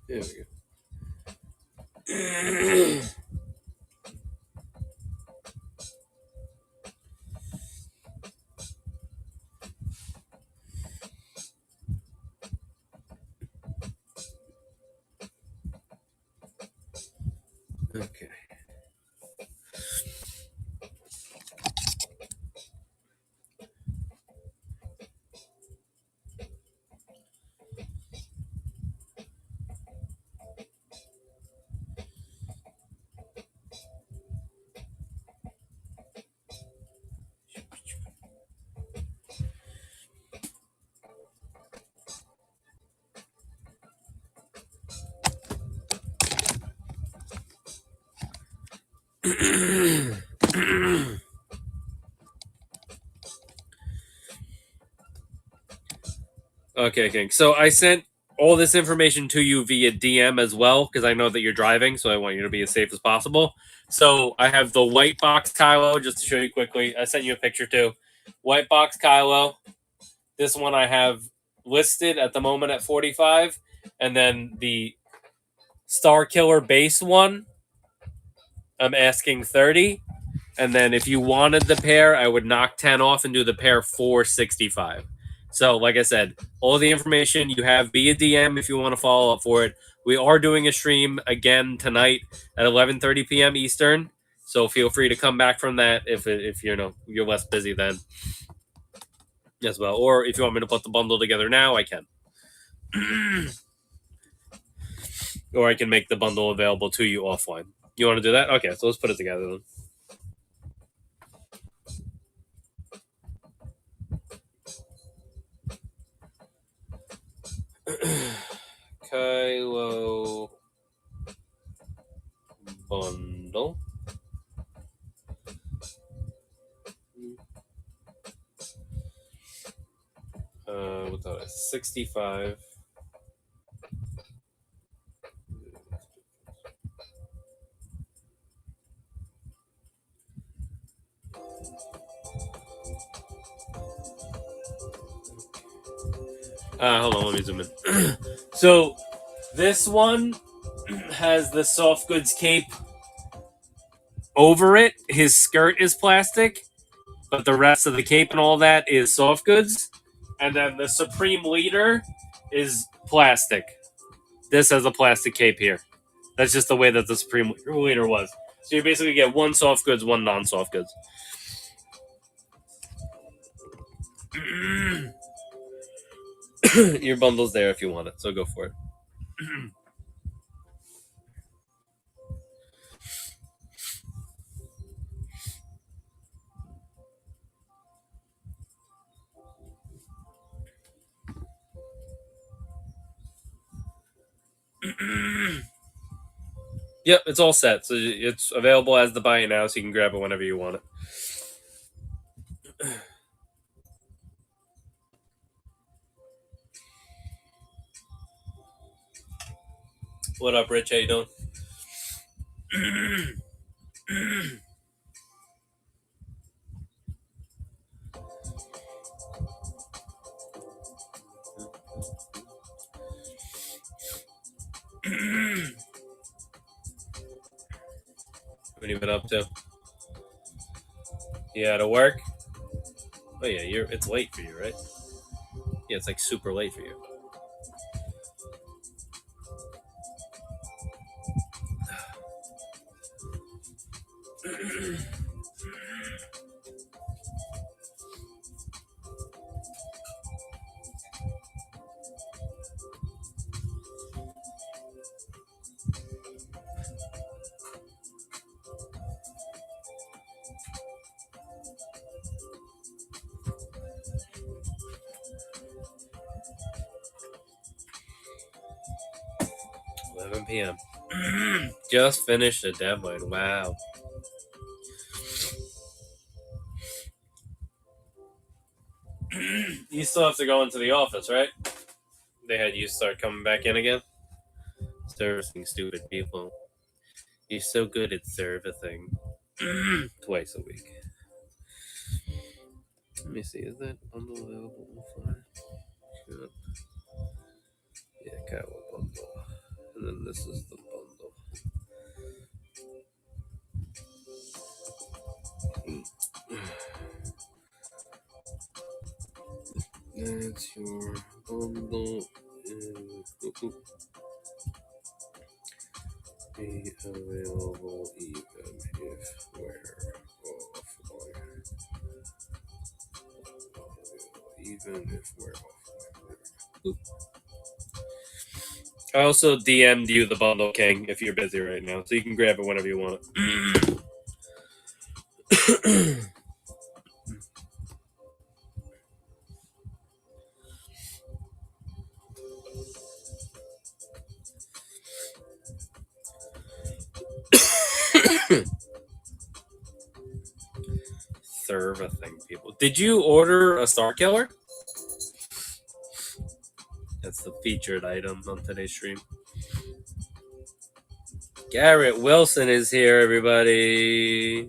There we go. Okay. Okay, King. So I sent all this information to you via DM as well because I know that you're driving, so I want you to be as safe as possible. So I have the white box Kylo, just to show you quickly. I sent you a picture too. White box Kylo. This one I have listed at the moment at 45, and then the Star Killer base one, I'm asking 30. And then if you wanted the pair, I would knock 10 off and do the pair for 65. So, like I said, all the information you have via DM if you want to follow up for it. We are doing a stream again tonight at 11:30 p.m. Eastern. So feel free to come back from that if you're less busy then as well. Or if you want me to put the bundle together now, I can. Or I can make the bundle available to you offline. You want to do that? Okay, so let's put it together then. Kylo bundle. What's that? 65. Hold on, let me zoom in. So this one has the soft goods cape over it. His skirt is plastic, but the rest of the cape and all that is soft goods. And then the Supreme Leader is plastic. This has a plastic cape here. That's just the way that the Supreme Leader was. So you basically get one soft goods, one non-soft goods. Your bundle's there if you want it, so go for it. Yep, it's all set. So it's available as the buy it now, so you can grab it whenever you want it. What up, Rich? How you doing? What have you been up to? You out of work? Oh yeah, it's late for you, right? Yeah, it's like super late for you. PM. Just finished a deadline. Wow. You still have to go into the office, right? They had you start coming back in again? Servicing stupid people. You're so good at servicing. Twice a week. Let me see, is that bundle available? Yeah, Kawa bundle. And then this is the bundle. That's your bundle. Be available even if we're offline. Even if we're offline. I also DM'd you the bundle, King, if you're busy right now, so you can grab it whenever you want it. Serve a thing, people. Did you order a Star Killer? That's the featured item on today's stream. Garrett Wilson is here, everybody.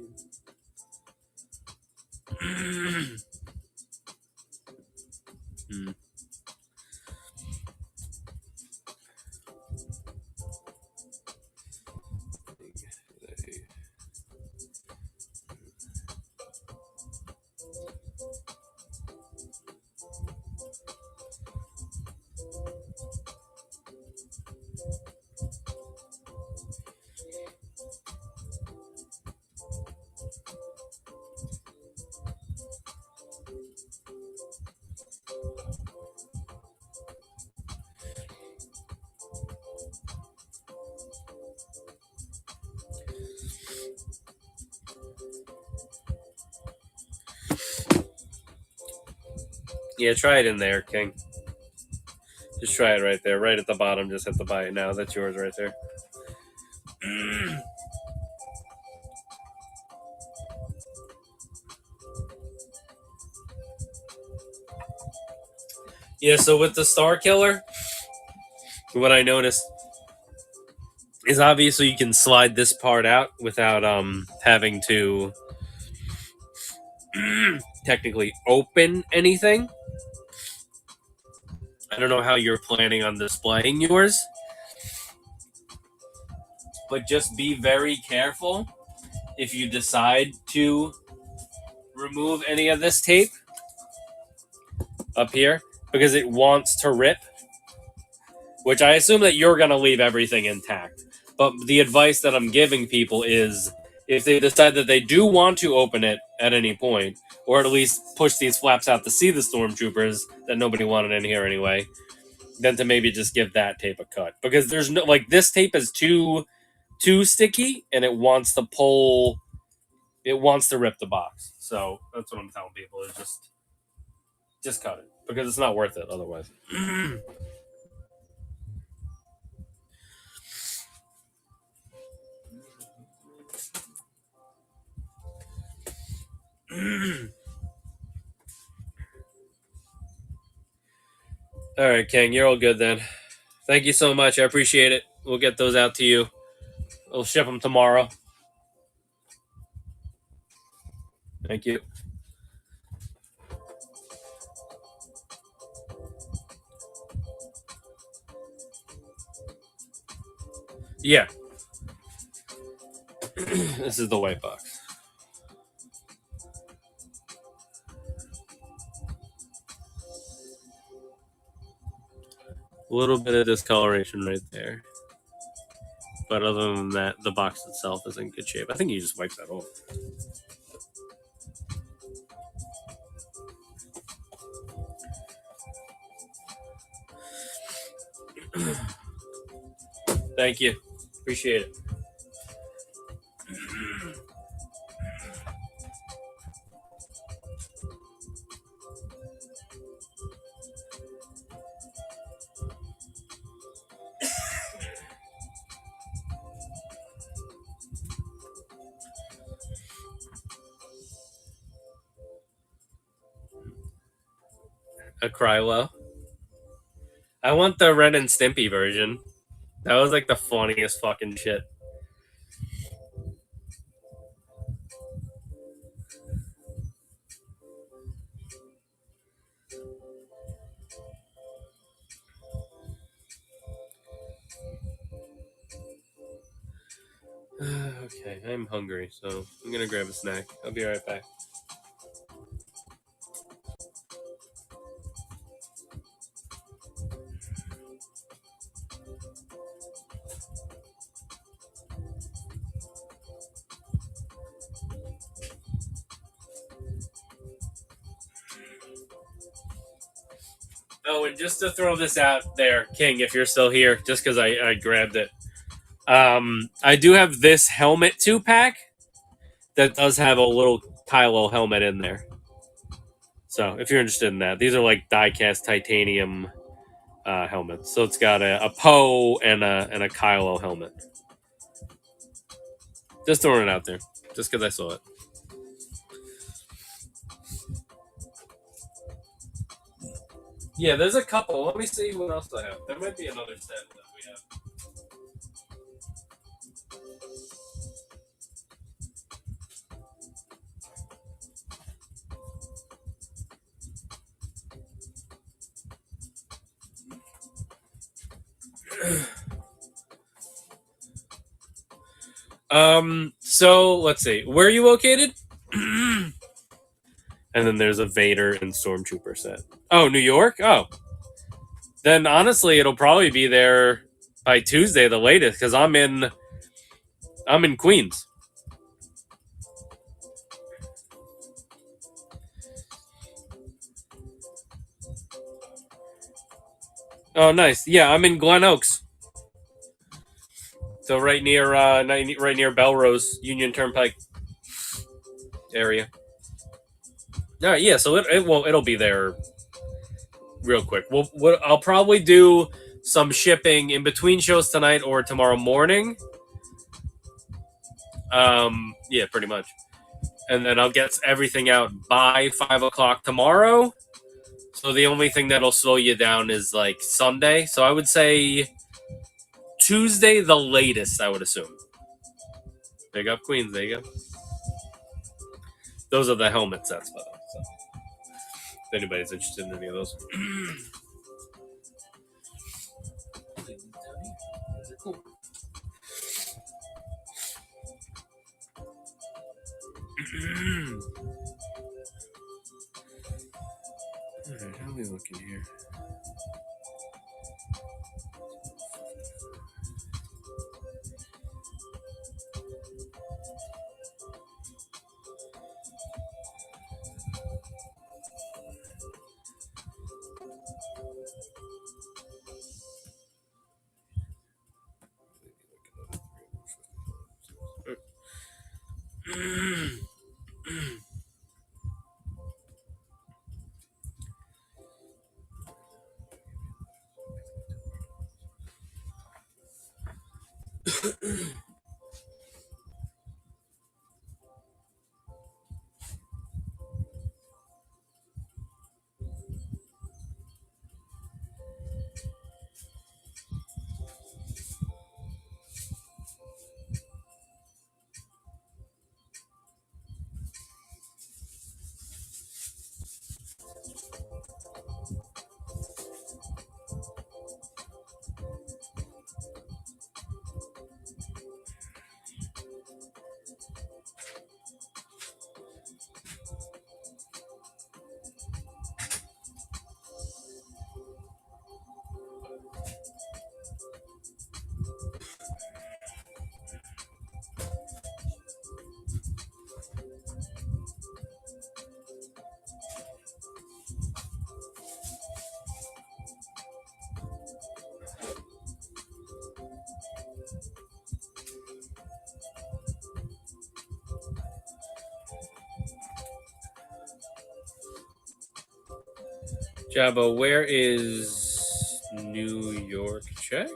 Yeah, try it in there, King. Just try it right there, right at the bottom. Just hit the buy it now. That's yours right there. Yeah, so with the Star Killer, what I noticed is obviously you can slide this part out without having to technically open anything. I don't know how you're planning on displaying yours, but just be very careful if you decide to remove any of this tape. up here because it wants to rip, which I assume that you're going to leave everything intact. But the advice that I'm giving people is if they decide that they do want to open it at any point, or at least push these flaps out to see the stormtroopers that nobody wanted in here anyway, then to maybe just give that tape a cut. Because there's no, like, this tape is too sticky and it wants to pull, it wants to rip the box. So that's what I'm telling people is just cut it because it's not worth it otherwise. All right, King, you're all good then. Thank you so much. I appreciate it. We'll get those out to you. We'll ship them tomorrow. Thank you. Yeah. This is the white box. A little bit of discoloration right there. But other than that, the box itself is in good shape. I think you just wiped that off. Thank you. Appreciate it. A Krylo. I want the Ren and Stimpy version. That was like the funniest fucking shit. Okay, I'm hungry, so I'm gonna grab a snack. I'll be right back. Oh, and just to throw this out there, King, if you're still here, just because I grabbed it. I do have this helmet 2-pack that does have a little Kylo helmet in there. So if you're interested in that, these are like die-cast titanium helmets. So it's got a Poe and a Kylo helmet. Just throwing it out there, just because I saw it. Yeah, there's a couple. Let me see what else I have. There might be another set that we have. So let's see. Where are you located? And then there's a Vader and Stormtrooper set. Oh, New York? Oh. Then honestly, it'll probably be there by Tuesday, the latest, because I'm in Queens. Oh, nice. Yeah, I'm in Glen Oaks. So right near Belrose Union Turnpike area. All right, yeah. So it'll be there real quick. I'll probably do some shipping in between shows tonight or tomorrow morning. Yeah, pretty much. And then I'll get everything out by 5 o'clock tomorrow. So the only thing that'll slow you down is like Sunday. So I would say Tuesday, the latest. I would assume. Big up Queens. There you go. Those are the helmet sets, by the way. So if anybody's interested in any of those. Cool. Alright, how are we looking here. Joebba, where is New York? Check.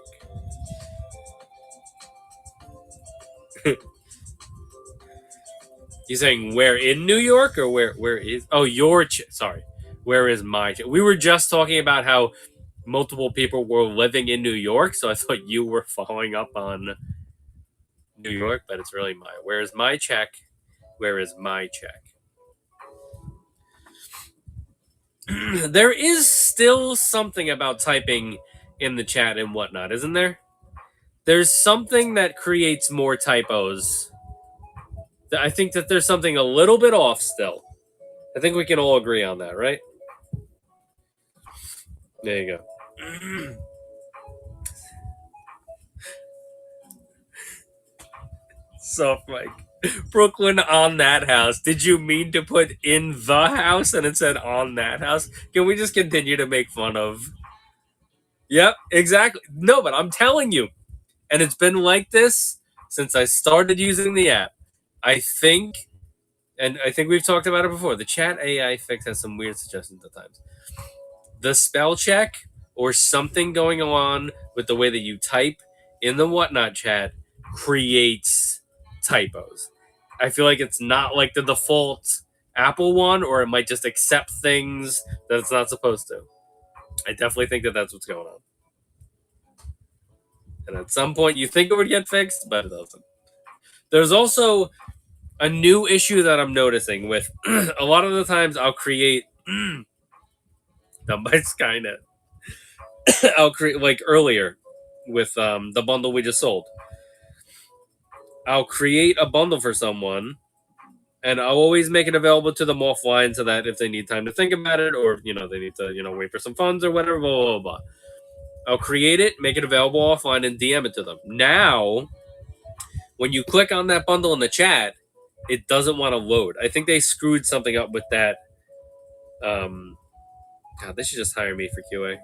You saying where in New York or where is? Oh, sorry. Where is my? We were just talking about how multiple people were living in New York, so I thought you were following up on New York, but it's really my. Where is my check? Where is my check? There is still something about typing in the chat and whatnot, isn't there? There's something that creates more typos. I think that there's something a little bit off still. I think we can all agree on that, right? There you go. Soft Mike. Brooklyn on that house. Did you mean to put in the house and it said on that house? Can we just continue to make fun of? Yep, exactly. No, but I'm telling you, and it's been like this since I started using the app. I think, and I think we've talked about it before, the chat AI fix has some weird suggestions at times. The spell check or something going on with the way that you type in the whatnot chat creates typos. I feel like it's not like the default Apple one, or it might just accept things that it's not supposed to. I definitely think that that's what's going on. And at some point, you think it would get fixed, but it doesn't. There's also a new issue that I'm noticing with a lot of the times I'll create done by Skynet. I'll create like earlier with the bundle we just sold. I'll create a bundle for someone, and I'll always make it available to them offline so that if they need time to think about it, or they need to wait for some funds or whatever, blah blah blah. I'll create it, make it available offline, and DM it to them. Now, when you click on that bundle in the chat, it doesn't want to load. I think they screwed something up with that. God, they should just hire me for QA.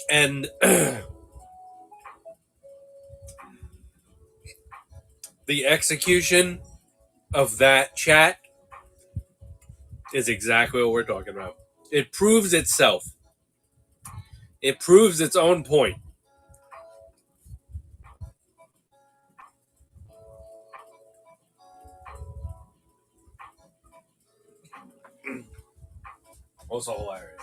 And the execution of that chat is exactly what we're talking about. It proves itself. It proves its own point. Also hilarious.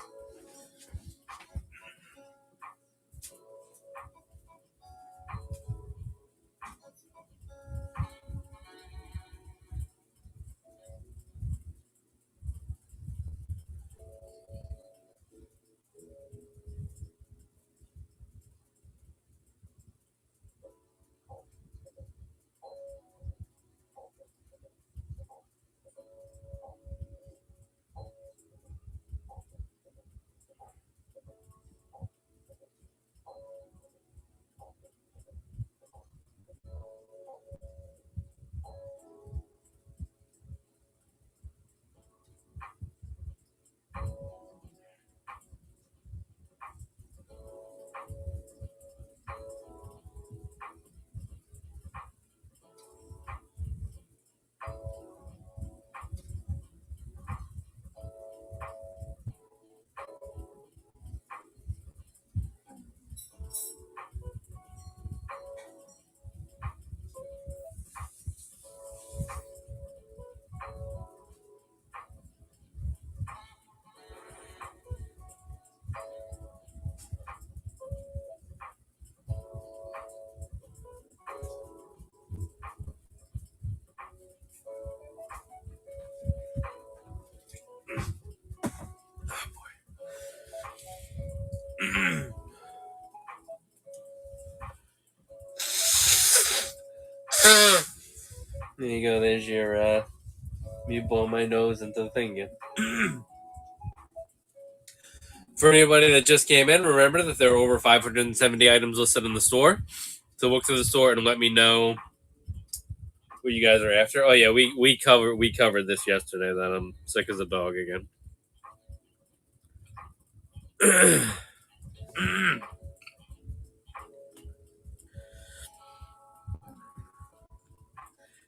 There you go. There's your me blow my nose into the thing again. For anybody that just came in, remember that there are over 570 items listed in the store. So look through the store and let me know what you guys are after. Oh yeah, we covered this yesterday. That I'm sick as a dog again.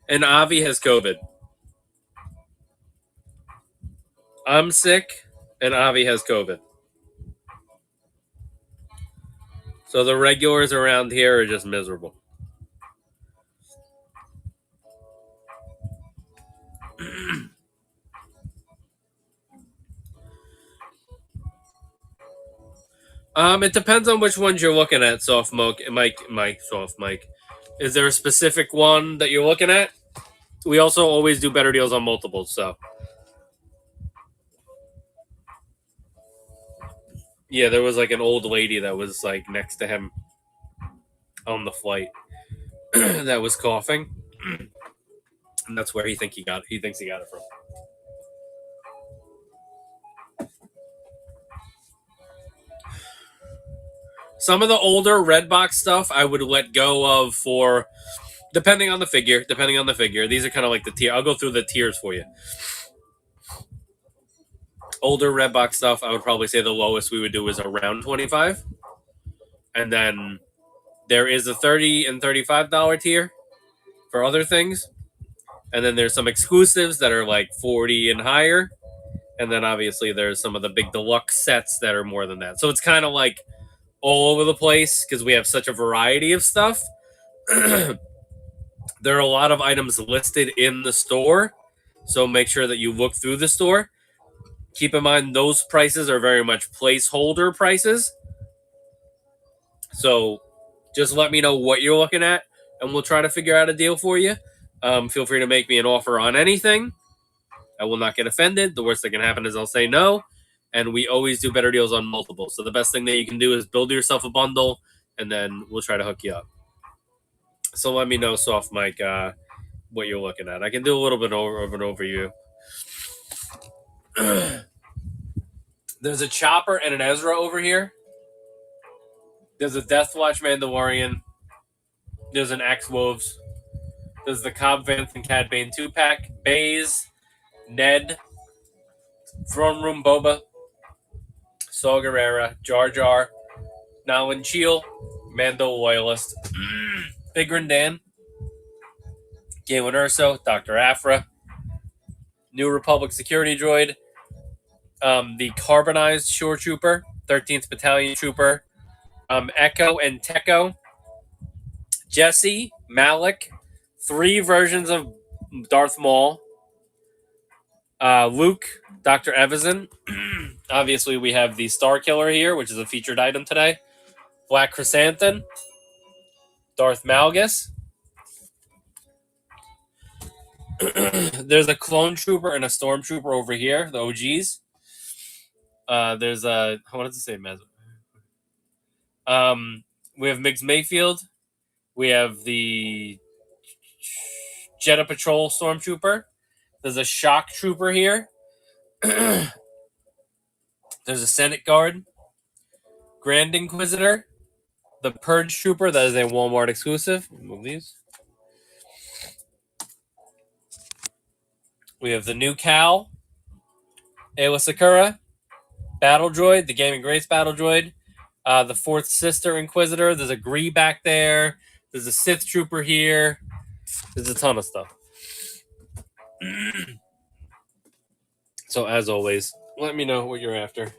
And Avi has COVID. I'm sick, and Avi has COVID. So the regulars around here are just miserable. It depends on which ones you're looking at. Soft Mike, soft Mike. Is there a specific one that you're looking at? We also always do better deals on multiples. So yeah, there was like an old lady that was like next to him on the flight that was coughing, and that's where he thinks he got it from. Some of the older red box stuff I would let go of for depending on the figure. These are kind of like the tier. I'll go through the tiers for you. Older red box stuff, I would probably say the lowest we would do is around 25, and then there is a $30 and $35 tier for other things, and then there's some exclusives that are like 40 and higher, and then obviously there's some of the big deluxe sets that are more than that. So it's kind of like all over the place because we have such a variety of stuff. There are a lot of items listed in the store, so make sure that you look through the store. Keep in mind those prices are very much placeholder prices. So just let me know what you're looking at, and we'll try to figure out a deal for you. Feel free to make me an offer on anything. I will not get offended. The worst that can happen is I'll say no. And we always do better deals on multiple. So the best thing that you can do is build yourself a bundle, and then we'll try to hook you up. So let me know, Soft Mike, what you're looking at. I can do a little bit of an overview. There's a Chopper and an Ezra over here. There's a Deathwatch Mandalorian. There's an Axe Wolves. There's the Cobb Vanth and Cad Bane 2-pack. Baze, Ned, Throne Room Boba, Saw Gerrera, Jar Jar, Nalin Cheel, Mando Loyalist, Big Grandan, Galen Urso, Dr. Afra, New Republic Security Droid, the Carbonized Shore Trooper, 13th Battalion Trooper, Echo and Techo, Jesse, Malik, 3 versions of Darth Maul, Luke, Dr. Evazan. Obviously, we have the Star Killer here, which is a featured item today. Black Chrysanthemum, Darth Malgus. There's a Clone Trooper and a Stormtrooper over here, the OGs. There's a, I wanted to say Mez. We have Migs Mayfield. We have the Jeddah Patrol Stormtrooper. There's a Shock Trooper here. There's a Senate Guard. Grand Inquisitor. The Purge Trooper. That is a Walmart exclusive. Move these. We have the new Cal. Ayla Sakura. Battle Droid. The Gaming Grace Battle Droid. The Fourth Sister Inquisitor. There's a Gree back there. There's a Sith Trooper here. There's a ton of stuff. So, as always, let me know what you're after.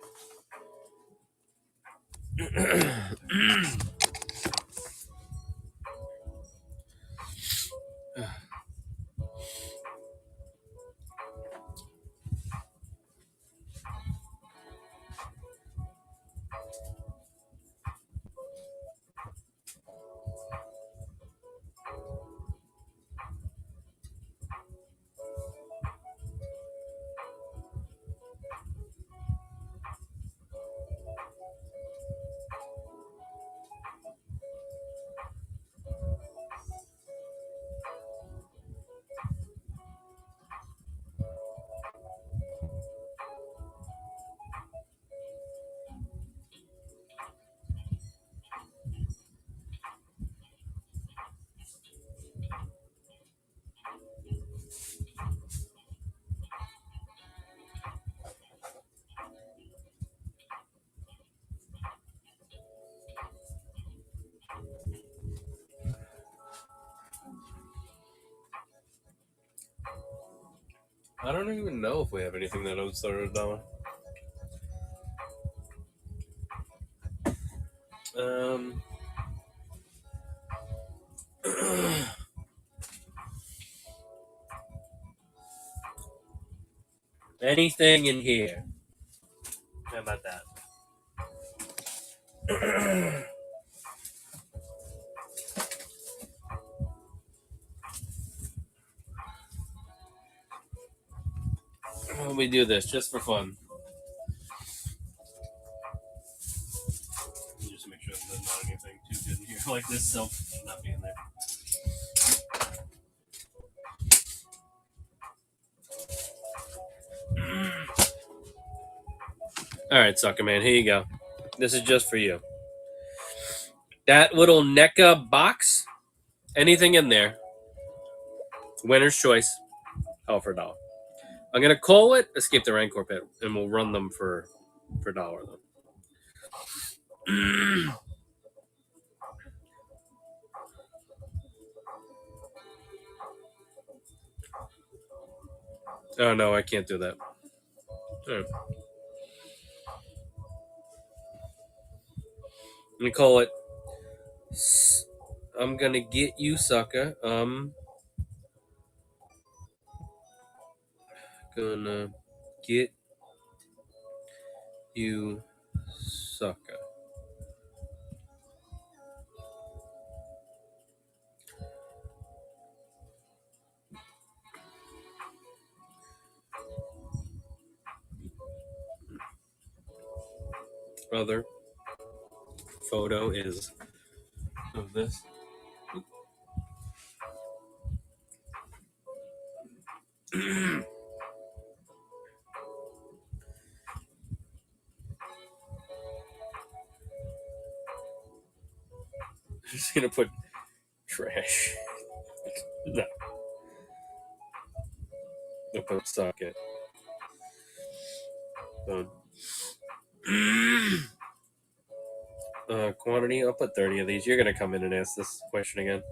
I don't even know if we have anything that owes $100. Anything in here? How about that? We do this just for fun. Just make sure there's not anything too good in here. Like this self should not be in there. All right, sucker man, here you go. This is just for you. That little NECA box, anything in there, winner's choice, all for $1. I'm gonna call it Escape the Rancor Pit, and we'll run them for $1 though. Oh no, I can't do that. Right. I'm gonna call it. I'm gonna get you, sucker. Gonna get you, sucker. Other photo is of this. I'm just gonna put trash. No. I'll put socket. Done. Quantity, I'll put 30 of these. You're going to come in and ask this question again.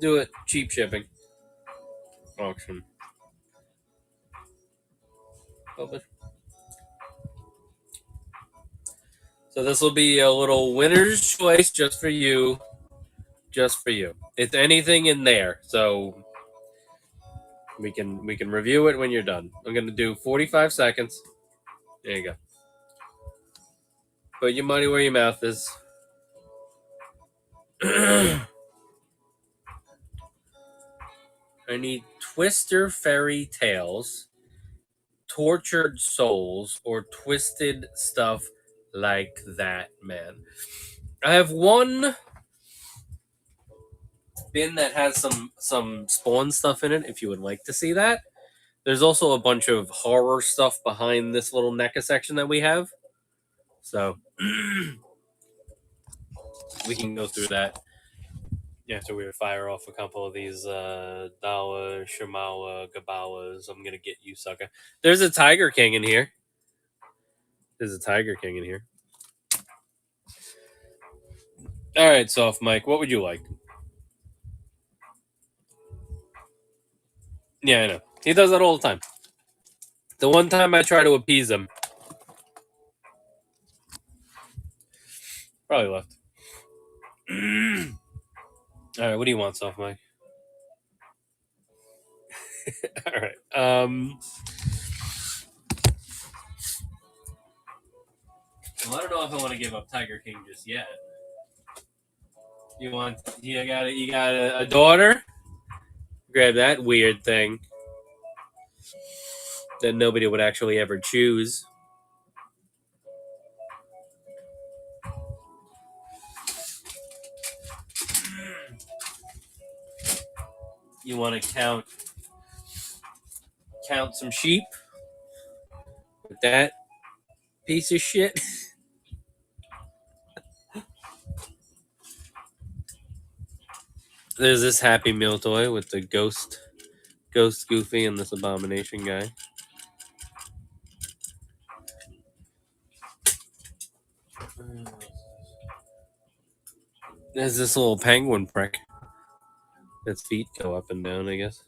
Do it. Cheap shipping. Auction. Publish. So this will be a little winner's choice just for you. Just for you. It's anything in there. So we can review it when you're done. I'm going to do 45 seconds. There you go. Put your money where your mouth is. I need Twister Fairy Tales, Tortured Souls, or Twisted Stuff Like That, man. I have one bin that has some Spawn stuff in it, if you would like to see that. There's also a bunch of horror stuff behind this little NECA section that we have. So we can go through that after we fire off a couple of these Dawa, Shamawa, Gabawas. I'm gonna get you, sucker. There's a Tiger King in here. All right, Soft Mike, what would you like? Yeah, I know. He does that all the time. The one time I try to appease him, probably left. All right, what do you want, Soft Mike? All right. Well, I don't know if I want to give up Tiger King just yet. You got a daughter? Grab that weird thing that nobody would actually ever choose. You want to count some sheep with that piece of shit? There's this Happy Meal toy with the ghost Goofy and this Abomination guy. There's this little penguin prick. Its feet go up and down, I guess.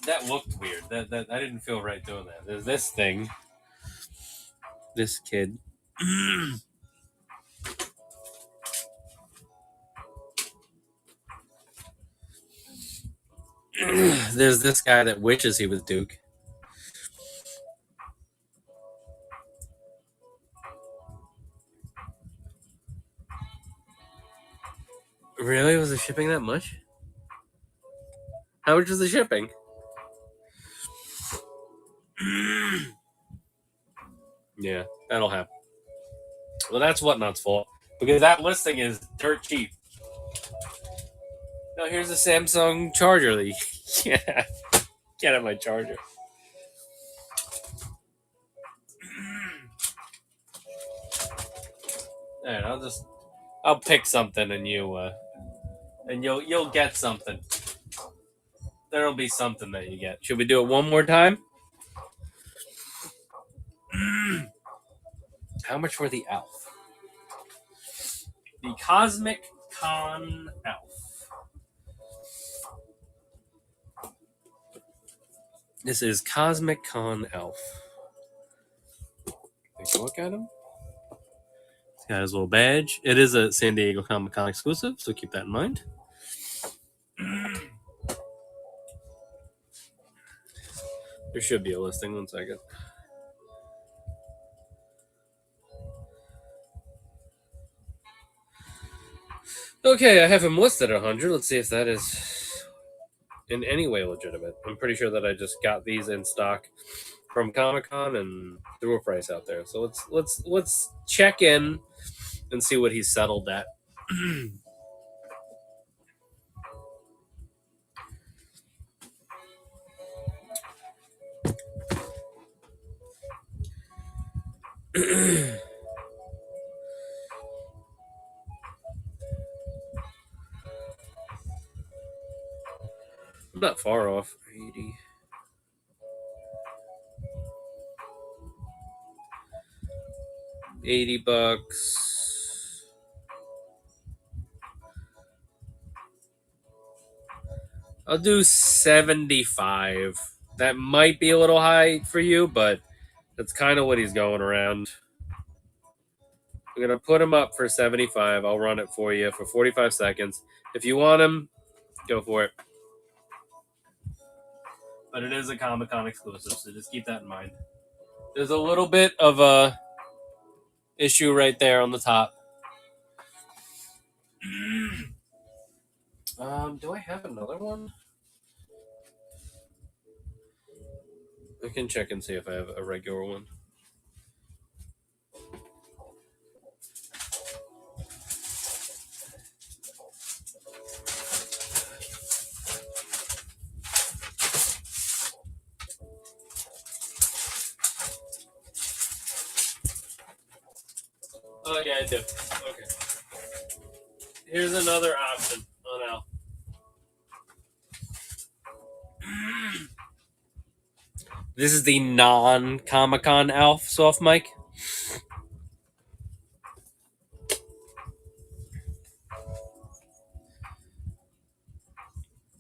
That looked weird. That I didn't feel right doing that. There's this thing. This kid. There's this guy that wishes he was Duke. Really? Was the shipping that much? How much was the shipping? Yeah, that'll happen. Well, that's Whatnot's fault. Because that listing is dirt cheap. Now, here's a Samsung charger. Yeah, get at my charger. All right, I'll pick something and you'll get something. There'll be something that you get. Should we do it one more time? How much for the Elf? The Cosmic Con Elf. This is Cosmic Con Elf. Take a look at him. He's got his little badge. It is a San Diego Comic-Con exclusive, so keep that in mind. There should be a listing. 1 second. Okay, I have him listed at 100. Let's see if that is in any way legitimate. I'm pretty sure that I just got these in stock from Comic-Con and threw a price out there. So let's check in and see what he's settled at. I'm not far off. 80. $80. I'll do 75. That might be a little high for you, but that's kind of what he's going around. I'm going to put him up for 75. I'll run it for you for 45 seconds. If you want him, go for it. But it is a Comic-Con exclusive, so just keep that in mind. There's a little bit of a issue right there on the top. Do I have another one? I can check and see if I have a regular one. Oh, yeah, I do. Okay. Here's another option. Oh, no. This is the non-Comic-Con Alf soft mic.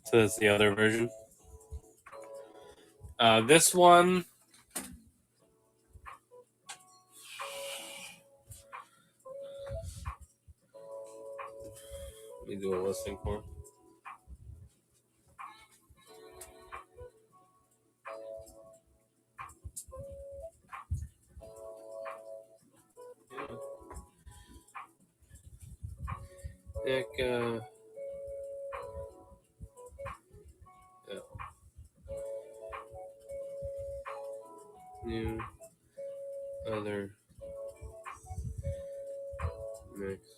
So that's the other version. This one... Let me do a listing for him. Nick, yeah. New, other, next,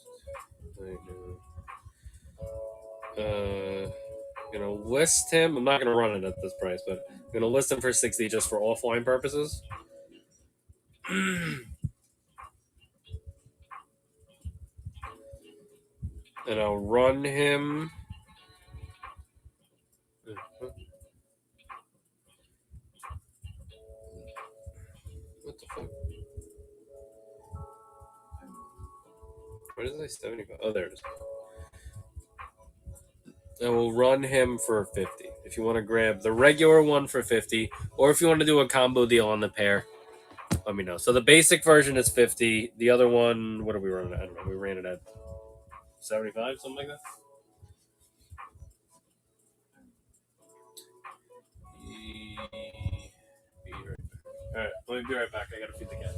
gonna list him. I'm not gonna run it at this price, but I'm gonna list him for 60 just for offline purposes. And I'll run him. What the fuck? Where does it say 75? Oh, there it is. I will run him for 50. If you want to grab the regular one for 50, or if you want to do a combo deal on the pair, let me know. So the basic version is 50. The other one, what are we running at? I don't know. We ran it at 75, something like that. Alright, let me be right back. I gotta feed the cat.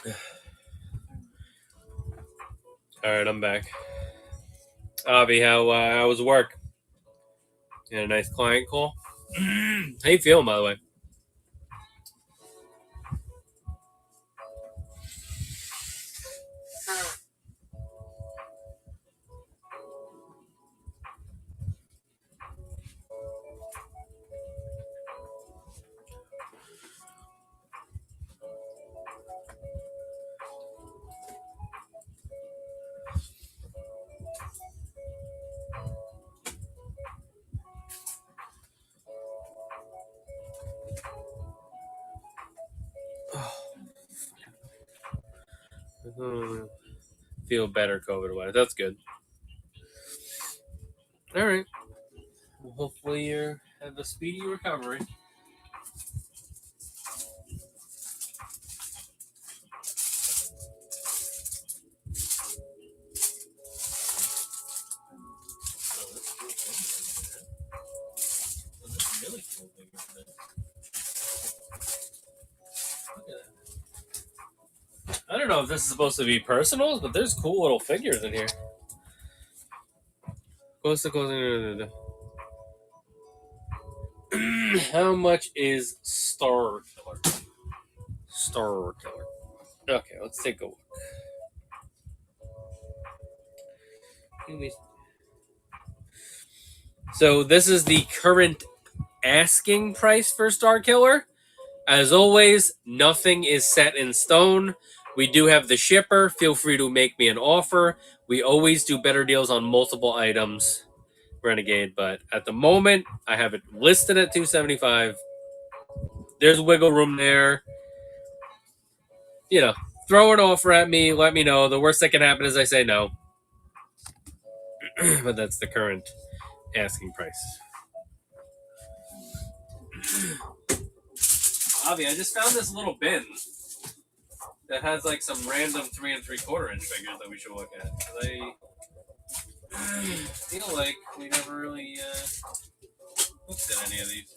All right, I'm back. Avi, how was work? You had a nice client call. How you feeling, by the way? Feel better, COVID-wise. That's good. All right. Well, hopefully you have a speedy recovery. Really cool figures. Look at that. I don't know if this is supposed to be personals, but there's cool little figures in here. Close to closing. How much is Star Killer? Star Killer. Okay, let's take a look. So this is the current asking price for Star Killer. As always, nothing is set in stone. We do have the shipper. Feel free to make me an offer. We always do better deals on multiple items, Renegade. But at the moment, I have it listed at $275. There's wiggle room there. You know, throw an offer at me. Let me know. The worst that can happen is I say no. But that's the current asking price. Avi, I just found this little bin that has like some random 3 3/4 inch figures that we should look at. I feel like we never really looked at any of these.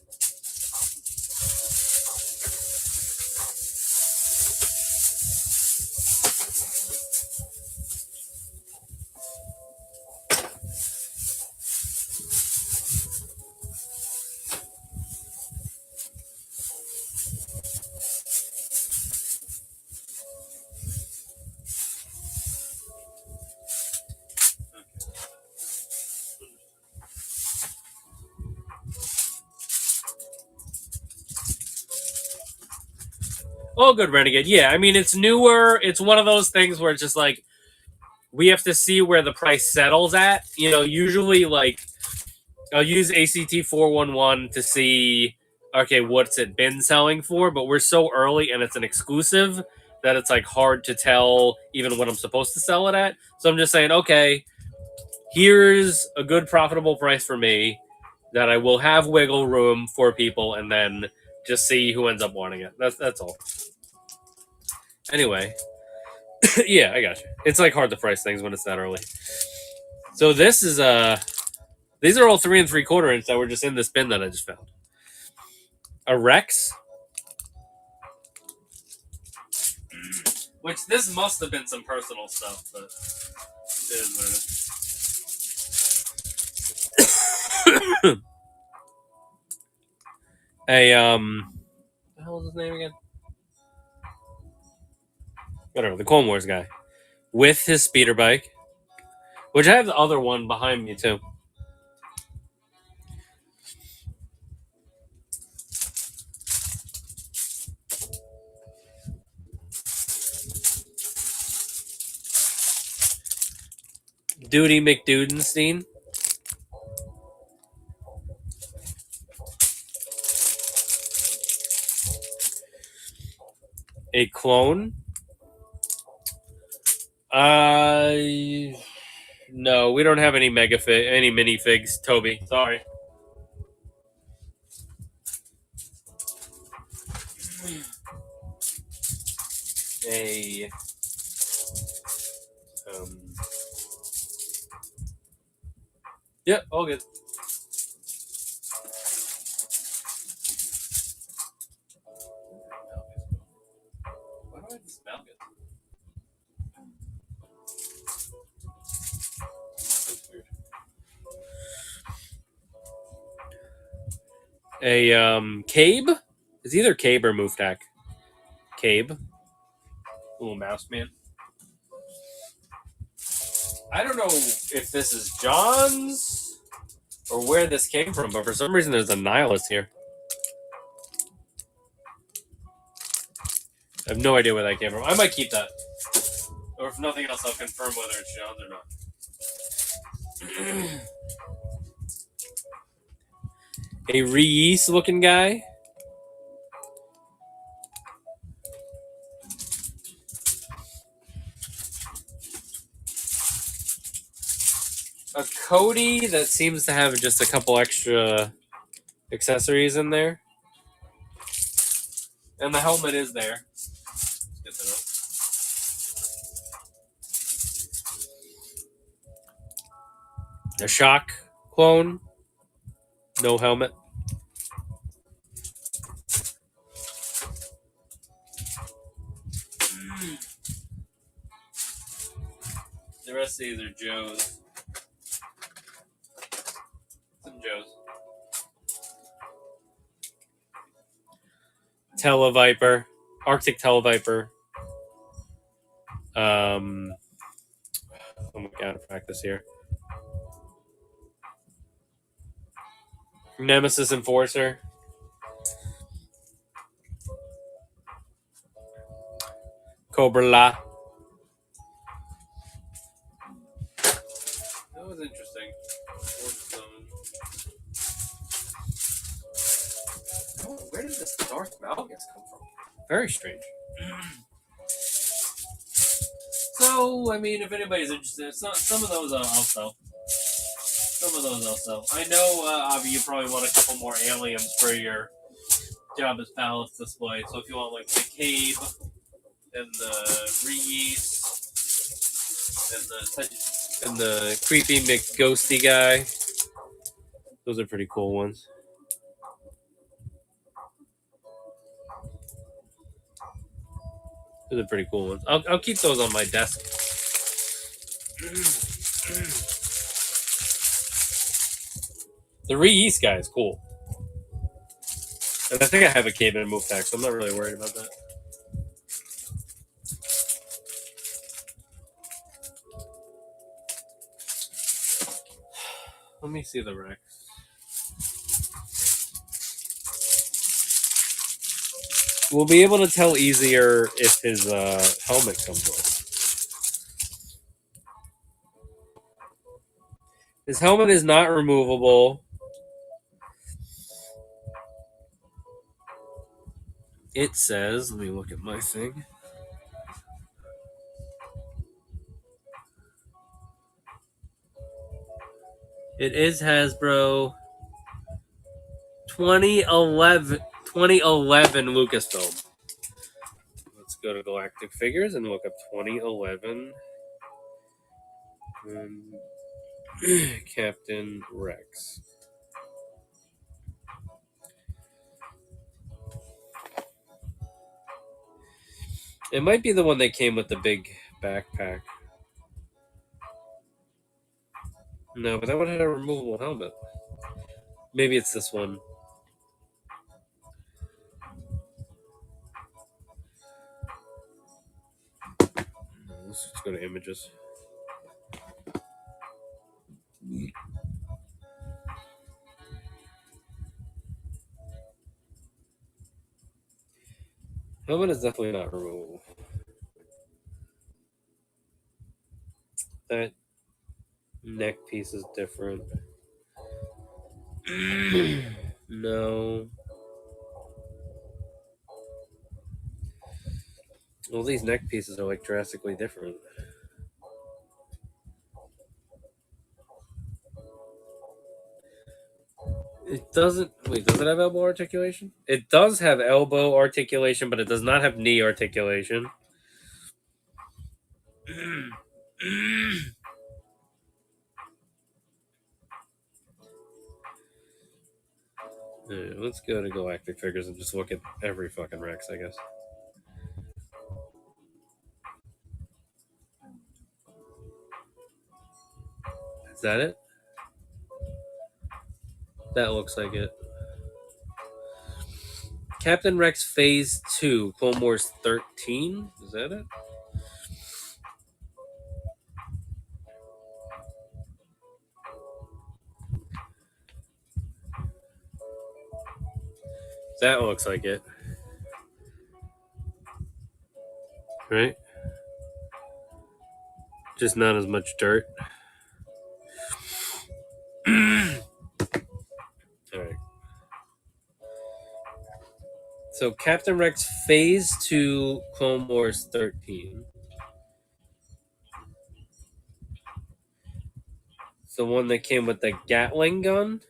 Oh, good, Renegade. Yeah, I mean, it's newer. It's one of those things where it's just like, we have to see where the price settles at. You know, usually, like, I'll use ACT 411 to see, okay, what's it been selling for, but we're so early and it's an exclusive that it's, like, hard to tell even what I'm supposed to sell it at. So I'm just saying, okay, here's a good profitable price for me that I will have wiggle room for people, and then just see who ends up wanting it. That's all. Anyway, yeah, I got you. It's like hard to price things when it's that early. So this is these are all 3 3/4 inch that were just in this bin that I just found. A Rex, which this must have been some personal stuff, but it is what it is. A what the hell is his name again? Whatever, the Clone Wars guy with his speeder bike, which I have the other one behind me too. Duty McDudenstein. A clone. No, we don't have any any minifigs, Toby. Sorry. A yep, all good. Why do I just Malkin. That's weird. A Cabe? It's either Cabe or Muftak. Cabe. Little mouse man. I don't know if this is John's or where this came from, but for some reason there's a nihilist here. I have no idea where that came from. I might keep that. Or if nothing else, I'll confirm whether it's John's or not. A Reese looking guy. A Cody that seems to have just a couple extra accessories in there. And the helmet is there. Good to know. A Shock clone. No helmet. The rest of these are Joe's. Some Joe's. Televiper. Arctic Televiper. Oh my god, practice here. Nemesis Enforcer. Cobra La. That was interesting. Oh, where did this Darth Malgus come from? Very strange. So, I mean, if anybody's interested, some of those I'll sell. Some of those I'll sell. I know, Avi, you probably want a couple more aliens for your Jabba's Palace display. So if you want, like, the Cabe and the Reese and the creepy McGhosty guy, those are pretty cool ones. Those are pretty cool ones. I'll keep those on my desk. The Reese guy is cool. And I think I have a Cabe and a move pack, so I'm not really worried about that. Let me see the Rex. We'll be able to tell easier if his helmet comes off. His helmet is not removable. It says, let me look at my thing. It is Hasbro 2011 Lucasfilm. Let's go to Galactic Figures and look up 2011 Captain Rex. It might be the one that came with the big backpack. No, but that one had a removable helmet. Maybe it's this one. Let's just go to images. Helmet is definitely not removable. That neck piece is different. No. Well, these neck pieces are like drastically different. It doesn't. Wait, does it have elbow articulation? It does have elbow articulation, but it does not have knee articulation. Let's go to Galactic Figures and just look at every fucking Rex, I guess. Is that it? That looks like it. Captain Rex Phase 2, Clone Wars 13. Is that it? That looks like it. Right? Just not as much dirt. Alright. So Captain Rex Phase 2, Clone Wars 13. It's the one that came with the Gatling gun.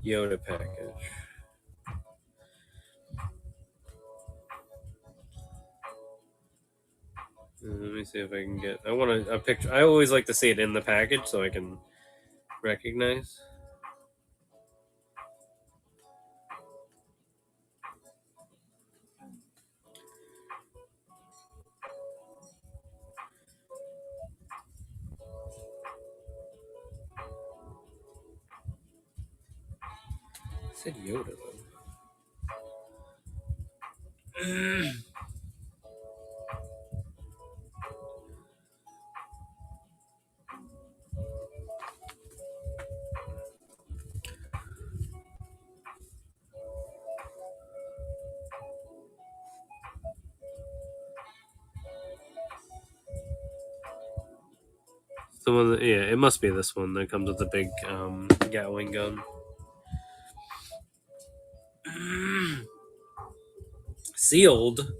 Yoda package. Let me see if I can get. I want a picture. I always like to see it in the package so I can recognize. I said Yoda though. The one that, yeah, it must be this one that comes with the big Gatling gun. Sealed.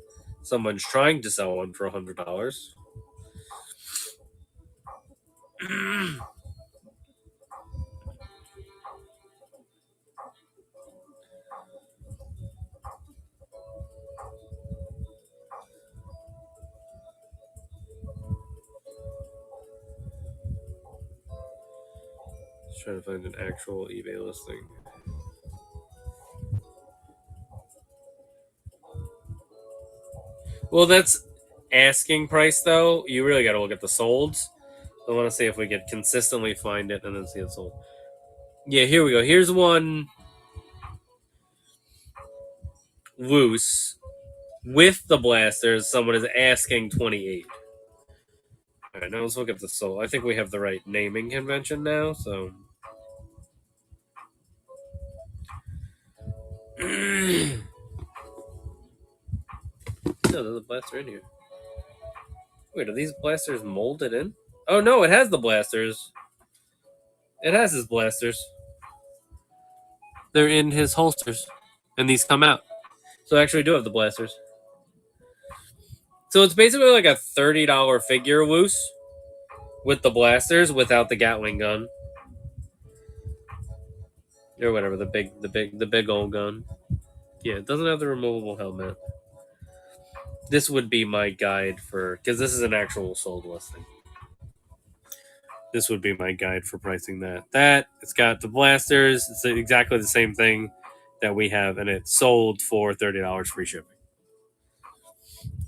Someone's trying to sell one for $100. Just trying to find an actual eBay listing. Well, that's asking price though. You really got to look at the solds. I want to see if we could consistently find it and then see it sold. Yeah, here we go. Here's one loose with the blasters. Someone is asking 28. All right, now let's look at the sold. I think we have the right naming convention now. So. No, there's a blaster in here. Wait, are these blasters molded in? Oh no, it has the blasters. It has his blasters. They're in his holsters, and these come out. So I actually do have the blasters. So it's basically like a $30 figure loose with the blasters without the Gatling gun. Or whatever, the big old gun. Yeah, it doesn't have the removable helmet. This would be my guide for, because this is an actual sold listing. This would be my guide for pricing that. It's got the blasters. It's exactly the same thing that we have, and it's sold for $30 free shipping.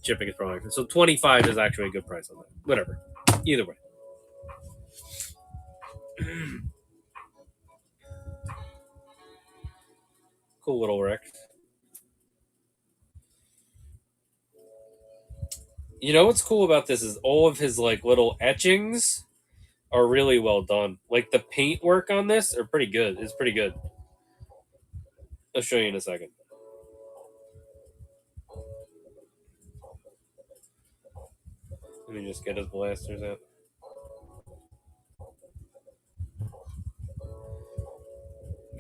Shipping is probably so 25 is actually a good price on that. Whatever. Either way. Cool little Rex. You know what's cool about this is all of his like little etchings are really well done. Like the paint work on this are pretty good. It's pretty good. I'll show you in a second. Let me just get his blasters out.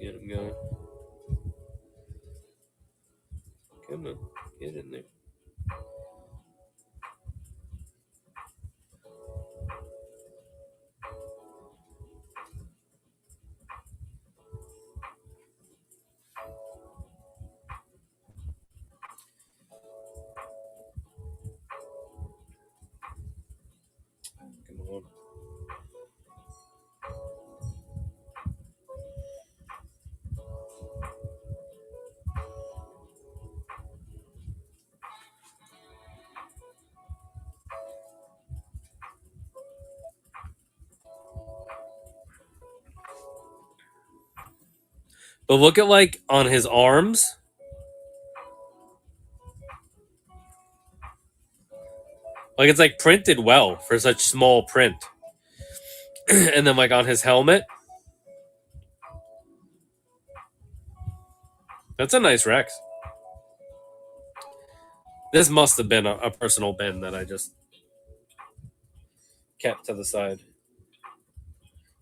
Get him going. Come on, get in there. Come on. But look at like on his arms. Like it's like printed well for such small print. And then like on his helmet. That's a nice Rex. This must have been a personal bin that I just kept to the side.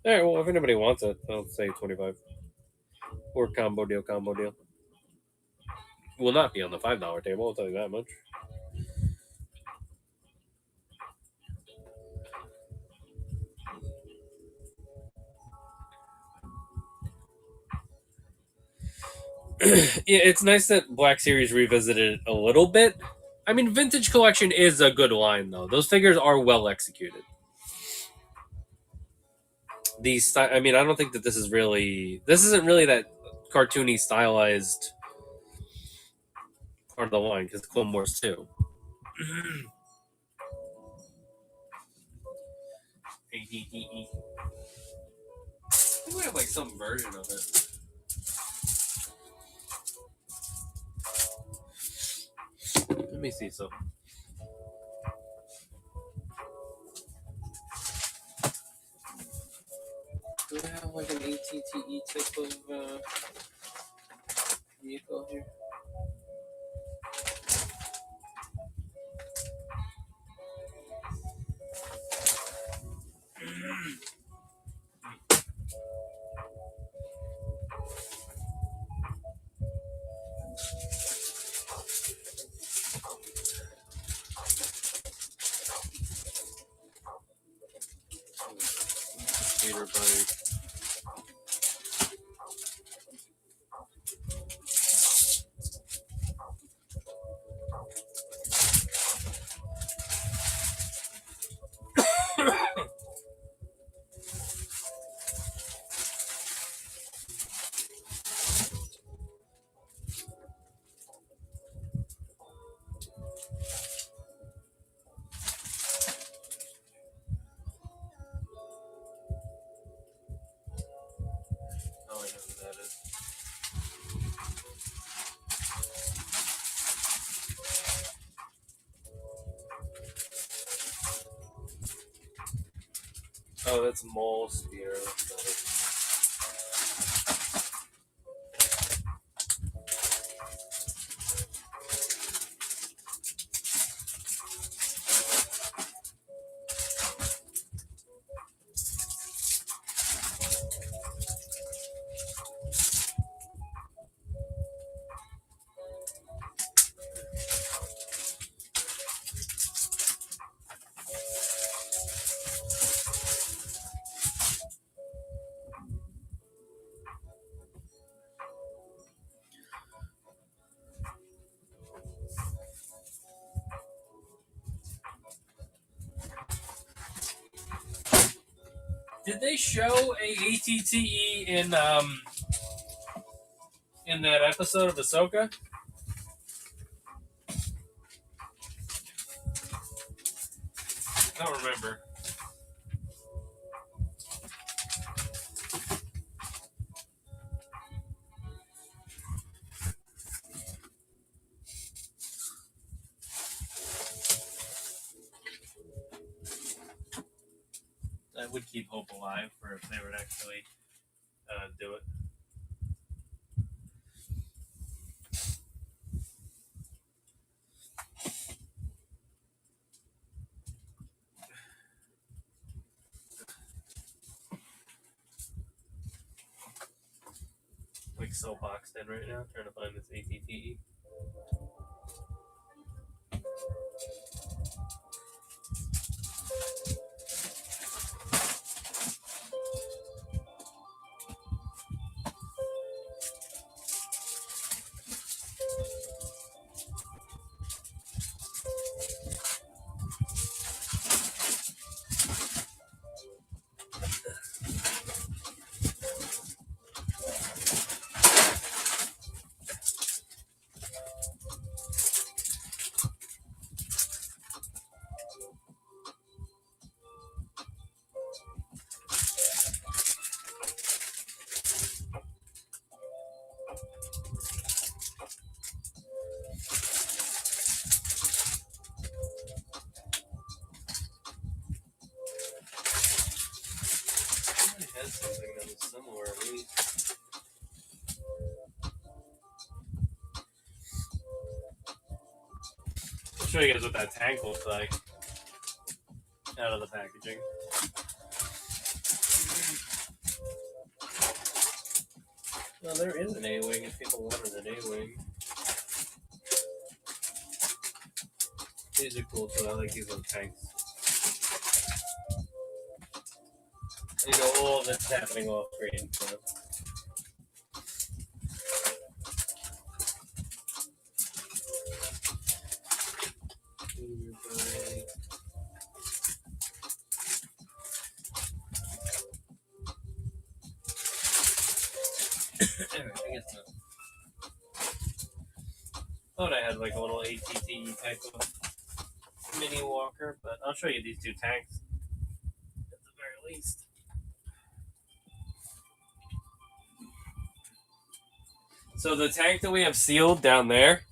All right, well, if anybody wants it, I'll say 25. Or combo deal, combo deal. Will not be on the $5 table, I'll tell you that much. Yeah, it's nice that Black Series revisited it a little bit. I mean, Vintage Collection is a good line, though. Those figures are well executed. I mean, I don't think that this isn't really that cartoony stylized part of the line because Clone Wars 2. I think we have like some version of it. Let me see some. Do we have like an ATTE type of vehicle here? Skater bike. Oh, I know who that is. Oh, that's Mole Spear. Did they show a ATTE in that episode of Ahsoka? I don't remember. That would keep hope alive for if they would actually do it. Like so boxed in right now, trying to find this ATTE. show you guys what that tank looks like out of the packaging. Well, there is an A-wing if people wanted an A-wing. These are cool too. I like these little tanks. You know, all that's happening off screen. So. Anyway, I guess not. Thought I had like a little ATT type of mini walker, but I'll show you these two tanks at the very least. So the tank that we have sealed down there.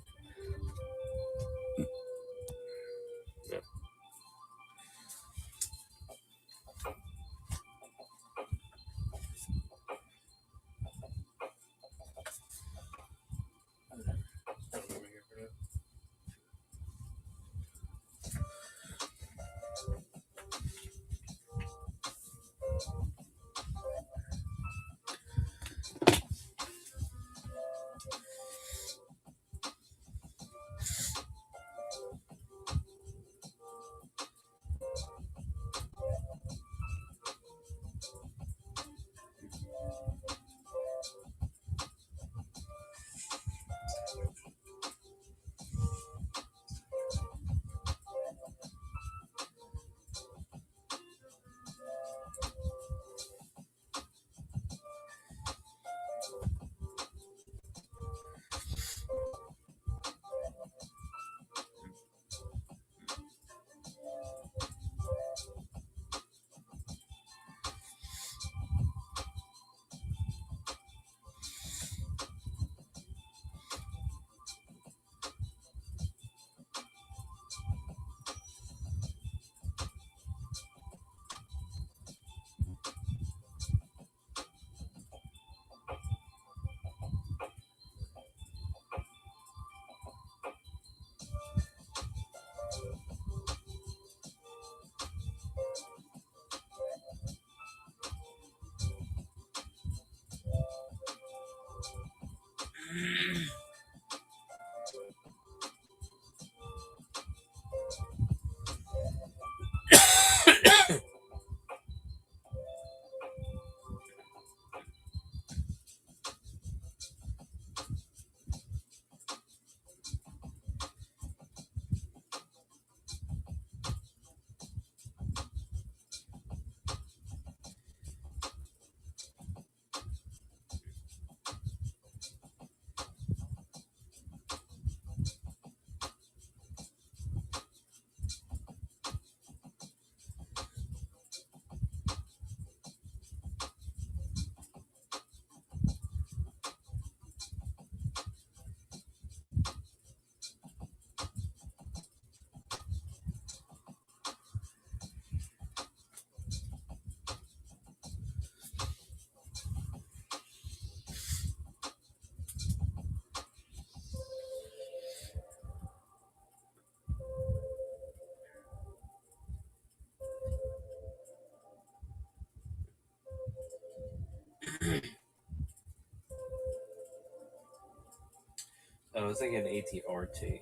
I was thinking ATRT.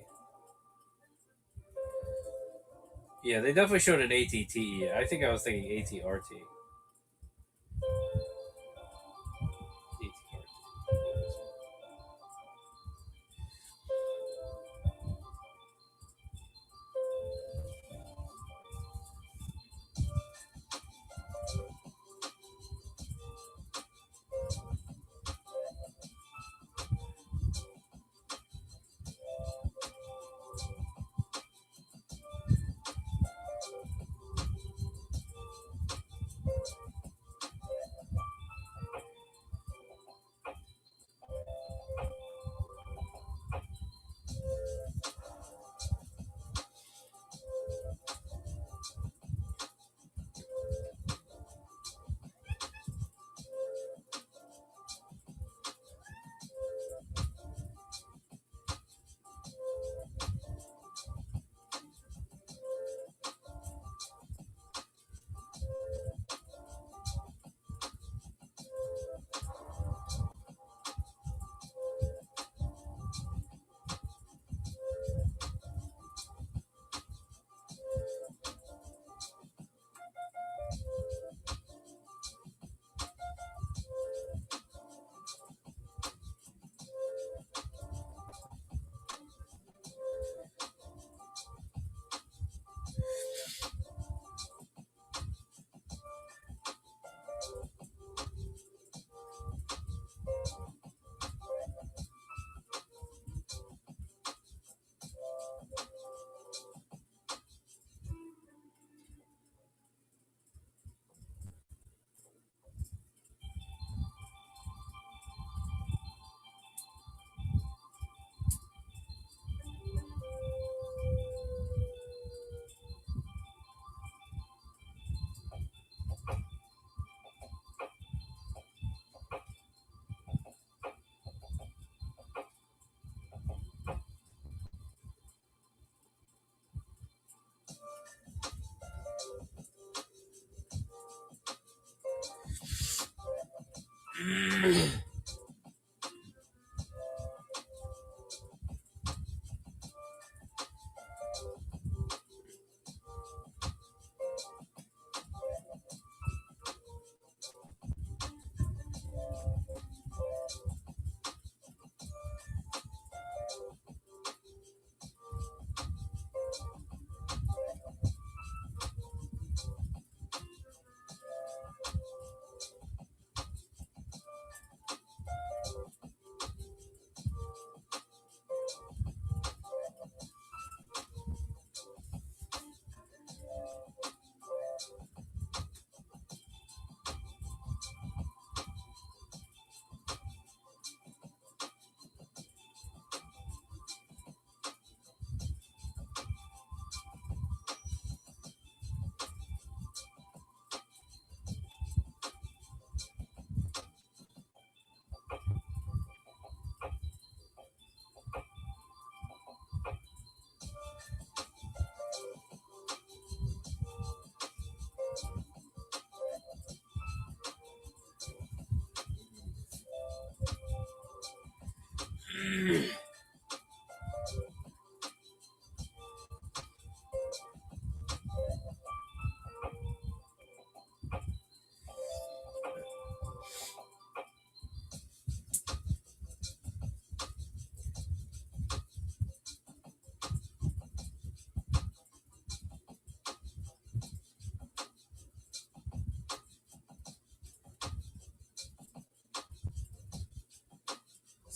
Yeah, they definitely showed an ATT. I think I was thinking ATRT.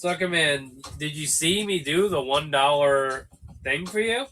Sucker Man, did you see me do the $1 thing for you?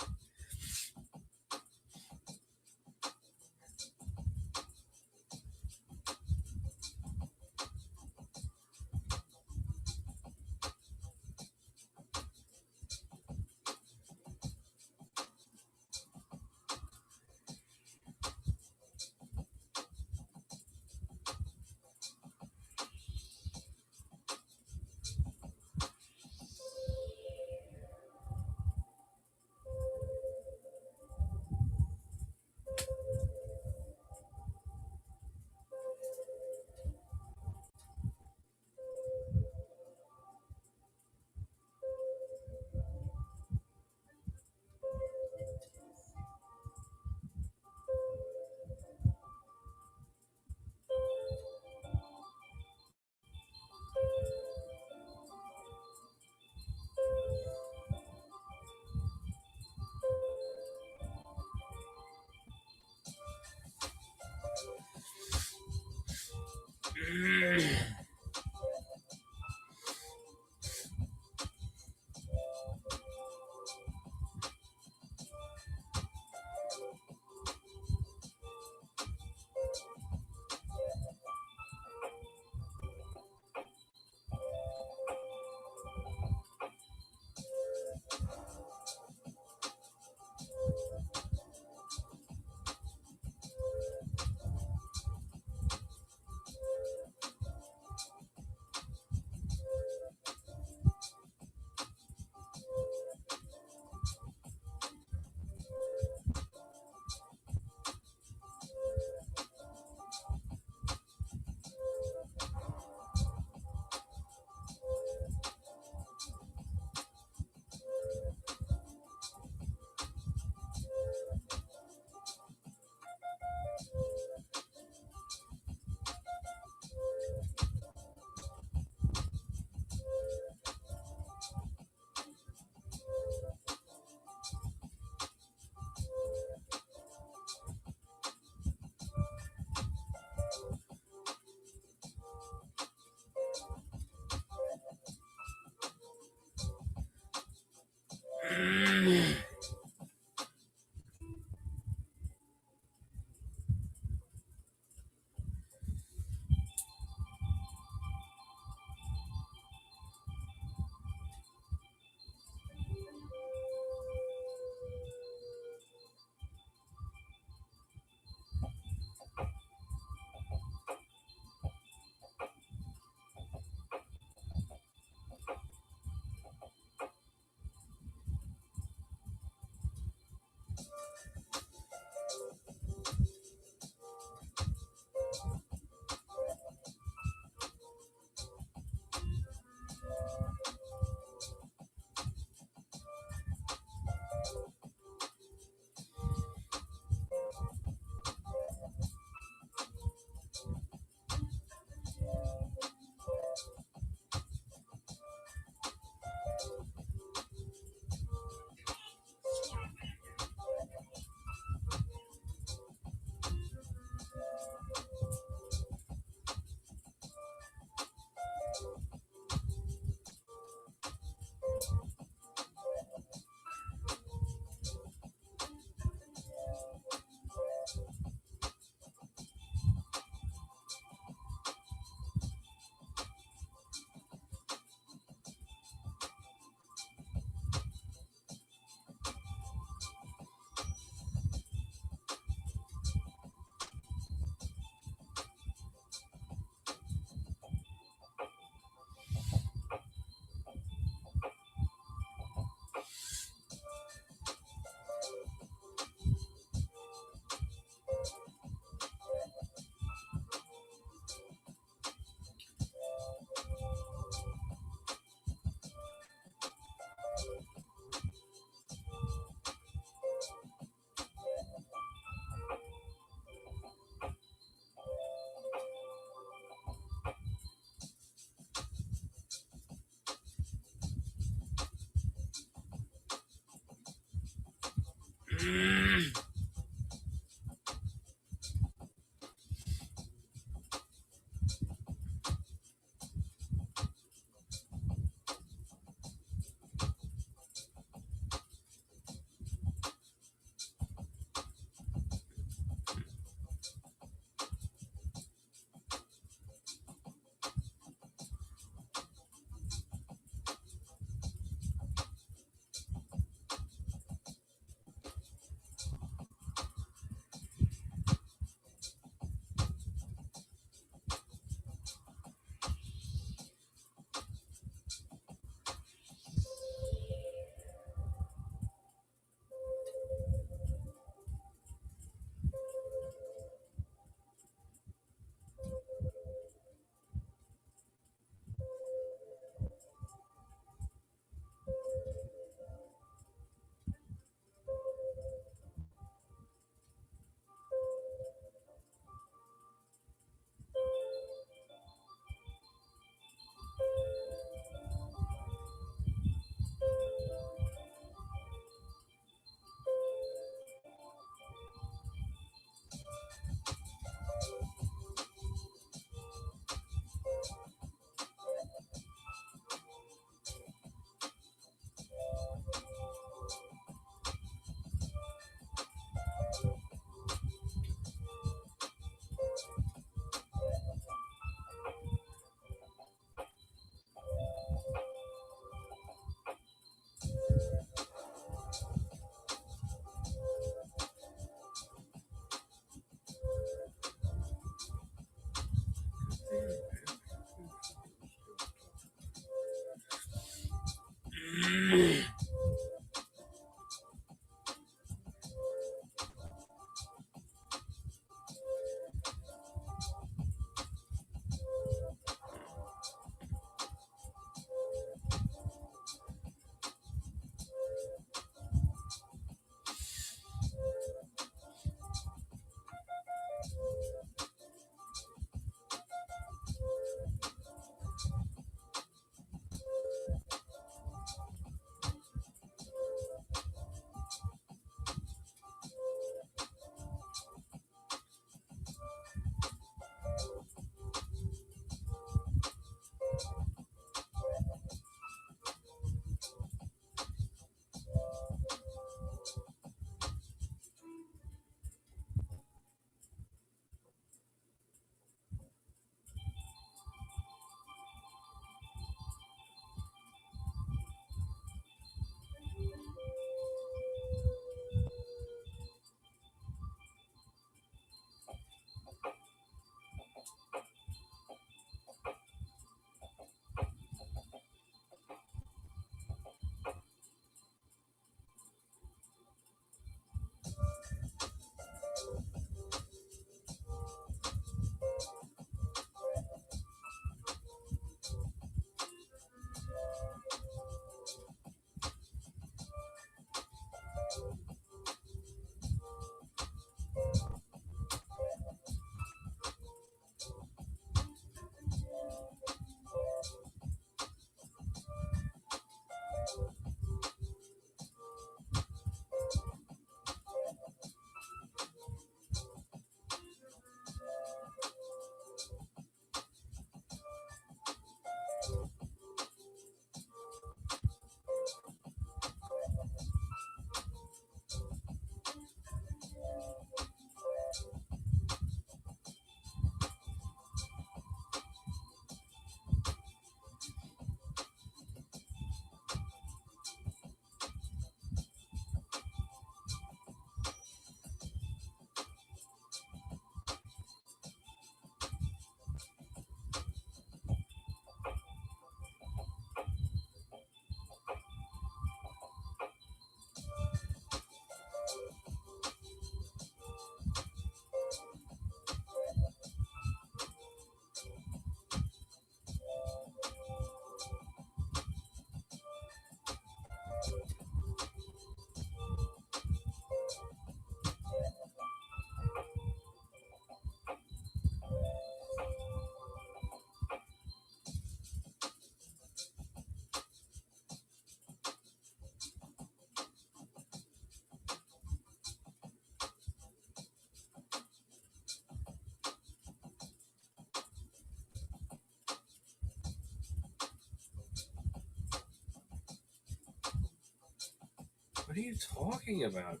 What are you talking about?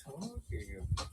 What are you talking about?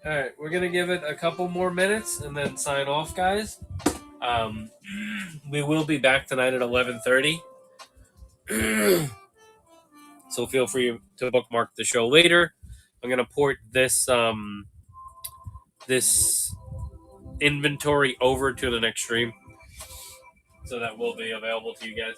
All right, we're gonna give it a couple more minutes and then sign off, guys. Um, we will be back tonight at 11:30. So feel free to bookmark the show later. I'm gonna port this inventory over to the next stream, so that will be available to you guys.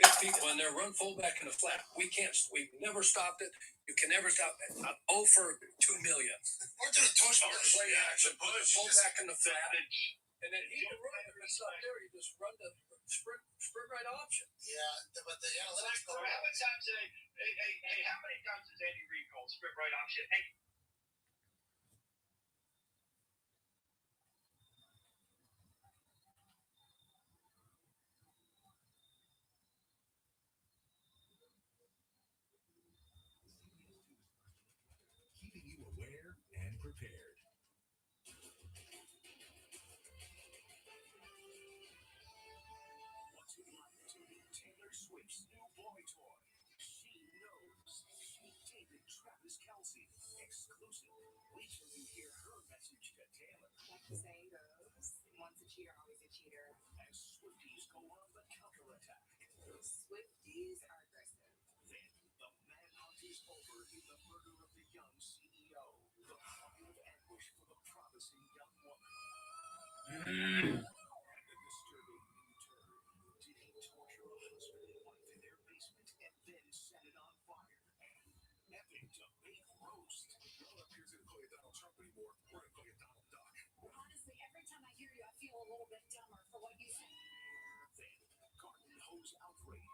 Big people in there run fullback in the flat. We've never stopped it. You can never stop it. I'm 0 for 2 million. Or do the tush push. Play action, put the fullback in the flat. And then he can run. If it's not there, you just run the sprint right option. Yeah, but the analytics go. How many times today? Hey, how many times does Andy Reid call sprint right option? Hey. Keeping you aware and prepared. What's it like to be Taylor Swift's new boy toy? She knows. She dated Travis Kelce. Exclusive. Wait till you hear her message to Taylor. Like the saying goes, once a cheater, always a cheater. As Swifties go on the counterattack. Swifties are aggressive. Then the manhunt is over in the murder of the young CEO. The final ambush for the promising young woman. And the disturbing new turn. Did he torture a husband and wife in their basement and then set it on fire? And epic debate roast. No one appears to call you Donald Trump anymore. We're going to call you Donald Duck. Honestly, every time I hear you, I feel a little bit dumber for what you say. Then garden hose outrage.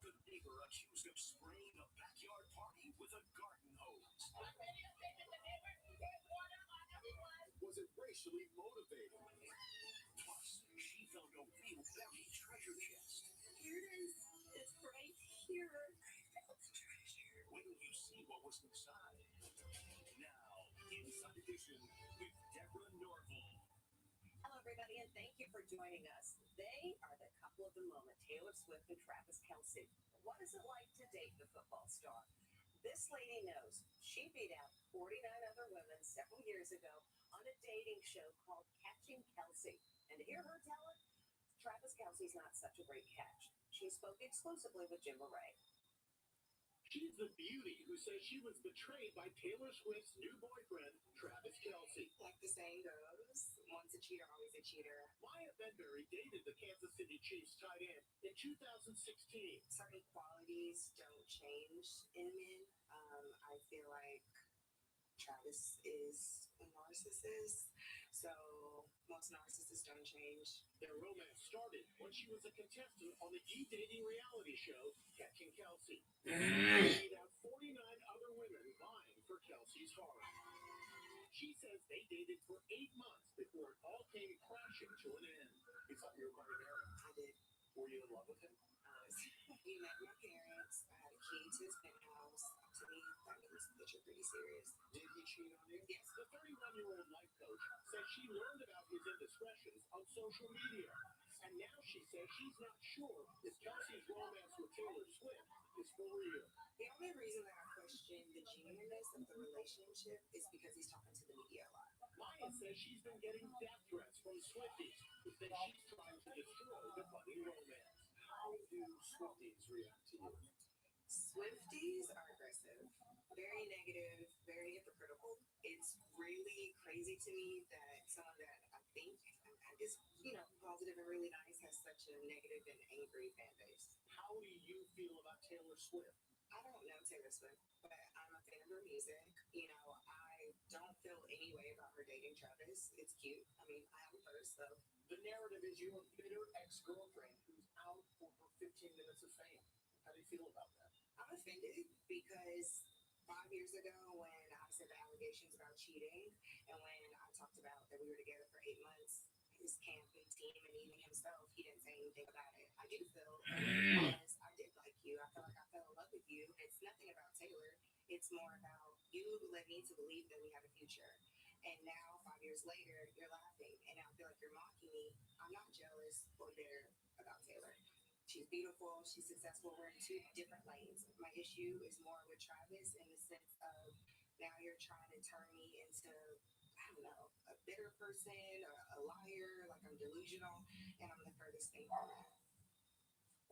The neighbor accused of spraying a backyard party with a garden hose. Was it racially motivated? Plus, she found a real buried treasure chest. Here it is. It's right here. Wait till you see what was inside. Now, Inside Edition with Deborah Norville. Hello, everybody, and thank you for joining us. They are the couple of the moment, Taylor Swift and Travis Kelce. What is it like to date the football star? This lady knows. She beat out 49 other women several years ago on a dating show called Catching Kelce. And to hear her tell it, Travis Kelce's not such a great catch. She spoke exclusively with Joebba. She's the beauty who says she was betrayed by Taylor Swift's new boyfriend, Travis Kelce. Like the saying goes, once a cheater, always a cheater. Maya Benbury dated the Kansas City Chiefs tight end in 2016. Certain qualities don't change in men. I feel like Travis is a narcissist, so most narcissists don't change. Their romance started when she was a contestant on the e-dating reality show, Catching Kelce. She beat out 49 other women vying for Kelce's heart. She says they dated for 8 months before it all came crashing to an end. You thought you were going to marry him? I did. Were you in love with him? He met my parents. I had a key to his penthouse. To me, that means that you're pretty serious. Did he cheat on you? Yes. The 31-year-old life coach says she learned about his indiscretions on social media. And now she says she's not sure if Kelce's romance with Taylor Swift is for real. The only reason that I question the genuineness of the relationship is because he's talking to the media a lot. Maya says she's been getting death threats from Swifties who say she's trying to destroy the budding romance. How do Swifties react to you? Swifties are aggressive, very negative, very hypocritical. It's really crazy to me that someone that I think is, positive and really nice has such a negative and angry fan base. How do you feel about Taylor Swift? I don't know Taylor Swift, but I'm a fan of her music. I don't feel any way about her dating Travis. It's cute. I mean, I have a purse, so. The narrative is you're a bitter ex-girlfriend who's out for her 15 minutes of fame. How do you feel about that? I'm offended because 5 years ago when I said the allegations about cheating and when I talked about that we were together for 8 months, his camp and team and even himself, he didn't say anything about it. I do feel because I did like you. I feel like I fell in love with you. It's nothing about Taylor. It's more about you led me to believe that we had a future. And now, 5 years later, you're laughing. And I feel like you're mocking me. I'm not jealous or bitter about Taylor. She's beautiful. She's successful. We're in two different lanes. My issue is more with Travis in the sense of now you're trying to turn me into, I don't know, a bitter person or a liar, like I'm delusional, and I'm the furthest thing from that.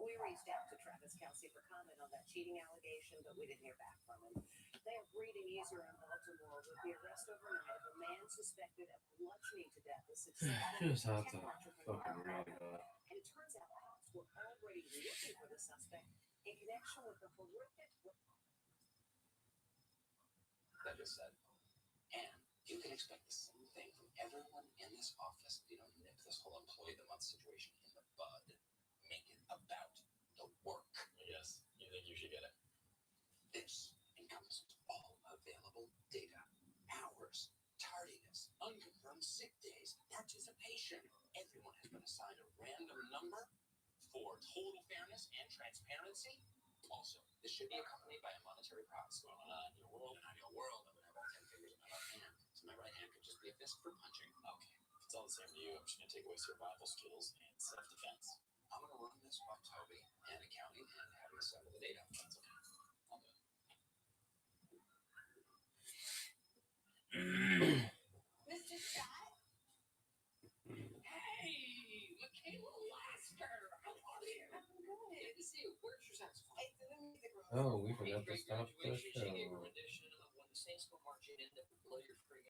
We reached out to Travis Kelce for comment on that cheating allegation, but we didn't hear back from him. They have breathing easier in Baltimore with the arrest overnight of a man suspected of bludgeoning to death a successful Just have to tech entrepreneur. fucking read that. And it turns out were already looking for the suspect in connection with the horrific. That just said, and you can expect the same thing from everyone in this office. You know, nip this whole employee of the month situation in the bud. Make it about the work. Yes, you think you should get it. This encompasses all available data, hours, tardiness, unconfirmed sick days, participation. Everyone has been assigned a random number for total fairness and transparency. Also, this should be accompanied by a monetary prize. Well, in an ideal world, I would have all 10 fingers in my left hand, so my right hand could just be a fist for punching. Okay, if it's all the same to you, I'm just gonna take away survival skills and self-defense. I'm gonna run this by Toby and accounting and have him assemble the data. That's okay. I'll do it. Mr. Scott? Hey, Michaela Lasker, how are you? I'm good. Good to see you. Where's your saxophone? It's in the music room. Oh, we forgot to stop the She gave her show. rendition of When the Saints Go Marching In to blow your freaking